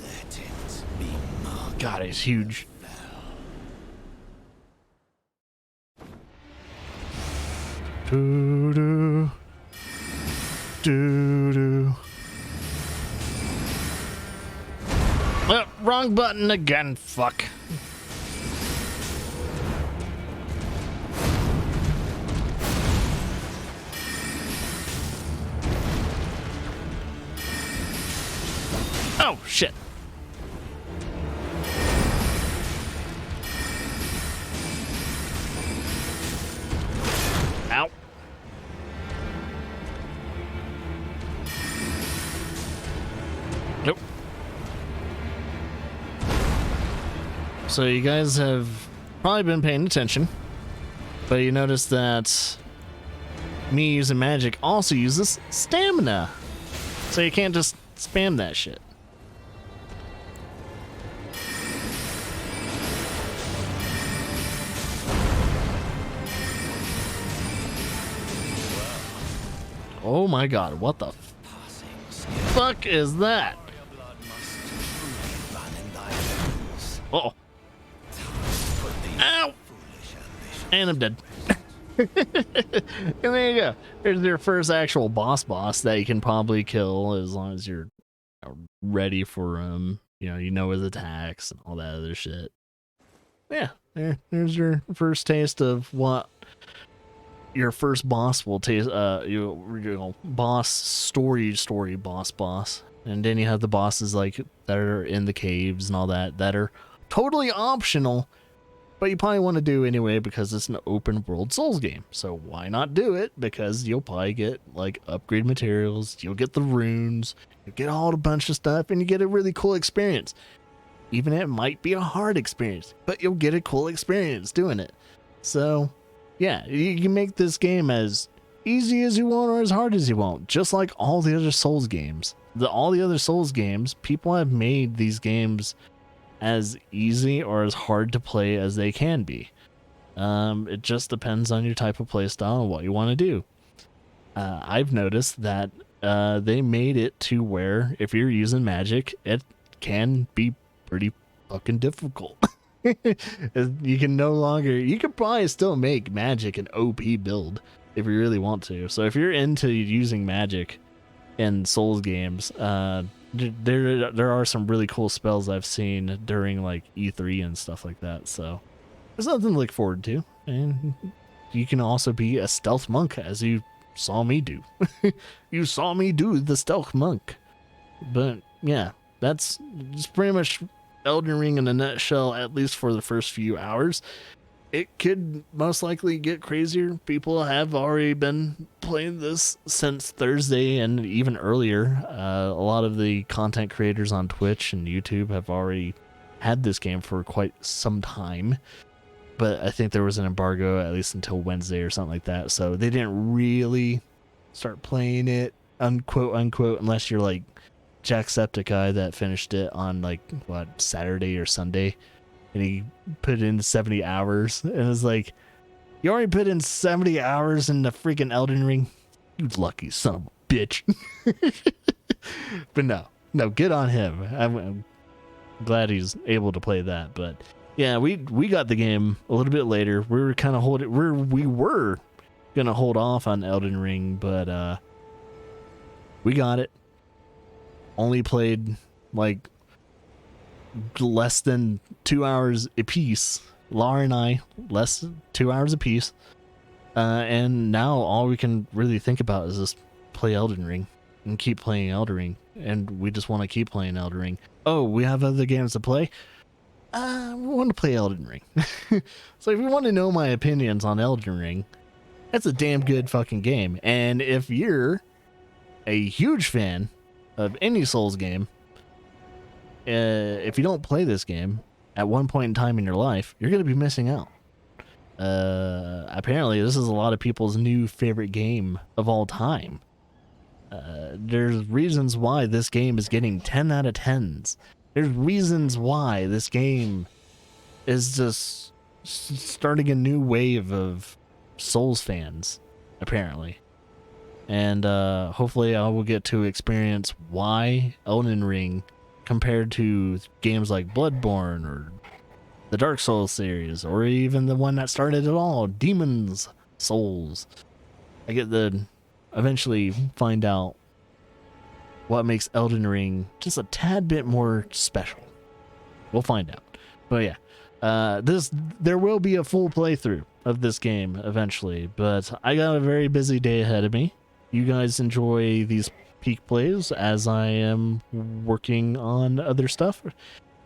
Let it be marked. God, he's huge. Doo-doo. Doo-doo. Oh, wrong button again, fuck. Oh, shit. Ow. Nope. So you guys have probably been paying attention, but you notice that me using magic also uses stamina. So you can't just spam that shit. Oh my god, what the fuck is that? Uh-oh. Ow! And I'm dead. And there you go. There's your first actual boss that you can probably kill as long as you're ready for him. You know his attacks and all that other shit. Yeah, there's your first taste of what your first boss will taste. Boss story boss. And then you have the bosses like that are in the caves and all that are totally optional, but you probably want to do anyway because it's an open world Souls game. So why not do it? Because you'll probably get like upgrade materials, you'll get the runes, you get all a bunch of stuff, and you get a really cool experience. Even it might be a hard experience, but you'll get a cool experience doing it. So yeah, you can make this game as easy as you want or as hard as you want, just like all the other Souls games. All the other Souls games, people have made these games as easy or as hard to play as they can be. It just depends on your type of play style and what you want to do. I've noticed that they made it to where if you're using magic, it can be pretty fucking difficult. You could probably still make magic an OP build if you really want to. So if you're into using magic in Souls games, there are some really cool spells I've seen during like E3 and stuff like that. So there's something to look forward to. And you can also be a stealth monk, as you saw me do. You saw me do the stealth monk. But yeah, that's pretty much Elden Ring in a nutshell, at least for the first few hours. It could most likely get crazier. People have already been playing this since Thursday and even earlier. A lot of the content creators on Twitch and YouTube have already had this game for quite some time. But I think there was an embargo at least until Wednesday or something like that. So they didn't really start playing it, unquote, unless you're like Jacksepticeye that finished it on like, Saturday or Sunday. And he put in 70 hours, and it's like, You already put in 70 hours in the freaking Elden Ring? You lucky son of a bitch. But no, good on him. I'm glad he's able to play that. But yeah, we got the game a little bit later. We were kind of we were gonna hold off on Elden Ring, but we got it. Only played like less than 2 hours a piece. Laura and I, less than 2 hours a piece. And now all we can really think about is just play Elden Ring and keep playing Elden Ring. And we just want to keep playing Elden Ring. Oh, we have other games to play? We want to play Elden Ring. So if you want to know my opinions on Elden Ring, that's a damn good fucking game. And if you're a huge fan of any Souls game, if you don't play this game at one point in time in your life, you're going to be missing out. Apparently this is a lot of people's new favorite game of all time. There's reasons why this game is getting 10 out of 10s. There's reasons why this game is just starting a new wave of Souls fans, apparently. And hopefully I will get to experience why Elden Ring, compared to games like Bloodborne or the Dark Souls series, or even the one that started it all, Demon's Souls. I get to eventually find out what makes Elden Ring just a tad bit more special. We'll find out. But yeah, there will be a full playthrough of this game eventually, but I got a very busy day ahead of me. You guys enjoy these peak plays as I am working on other stuff.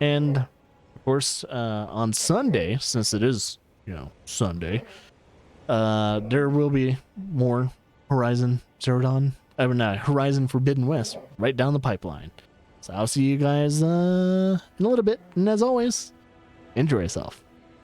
And of course, on Sunday, since it is, Sunday, there will be more Horizon Zero Dawn, Horizon Forbidden West right down the pipeline. So I'll see you guys in a little bit. And as always, enjoy yourself.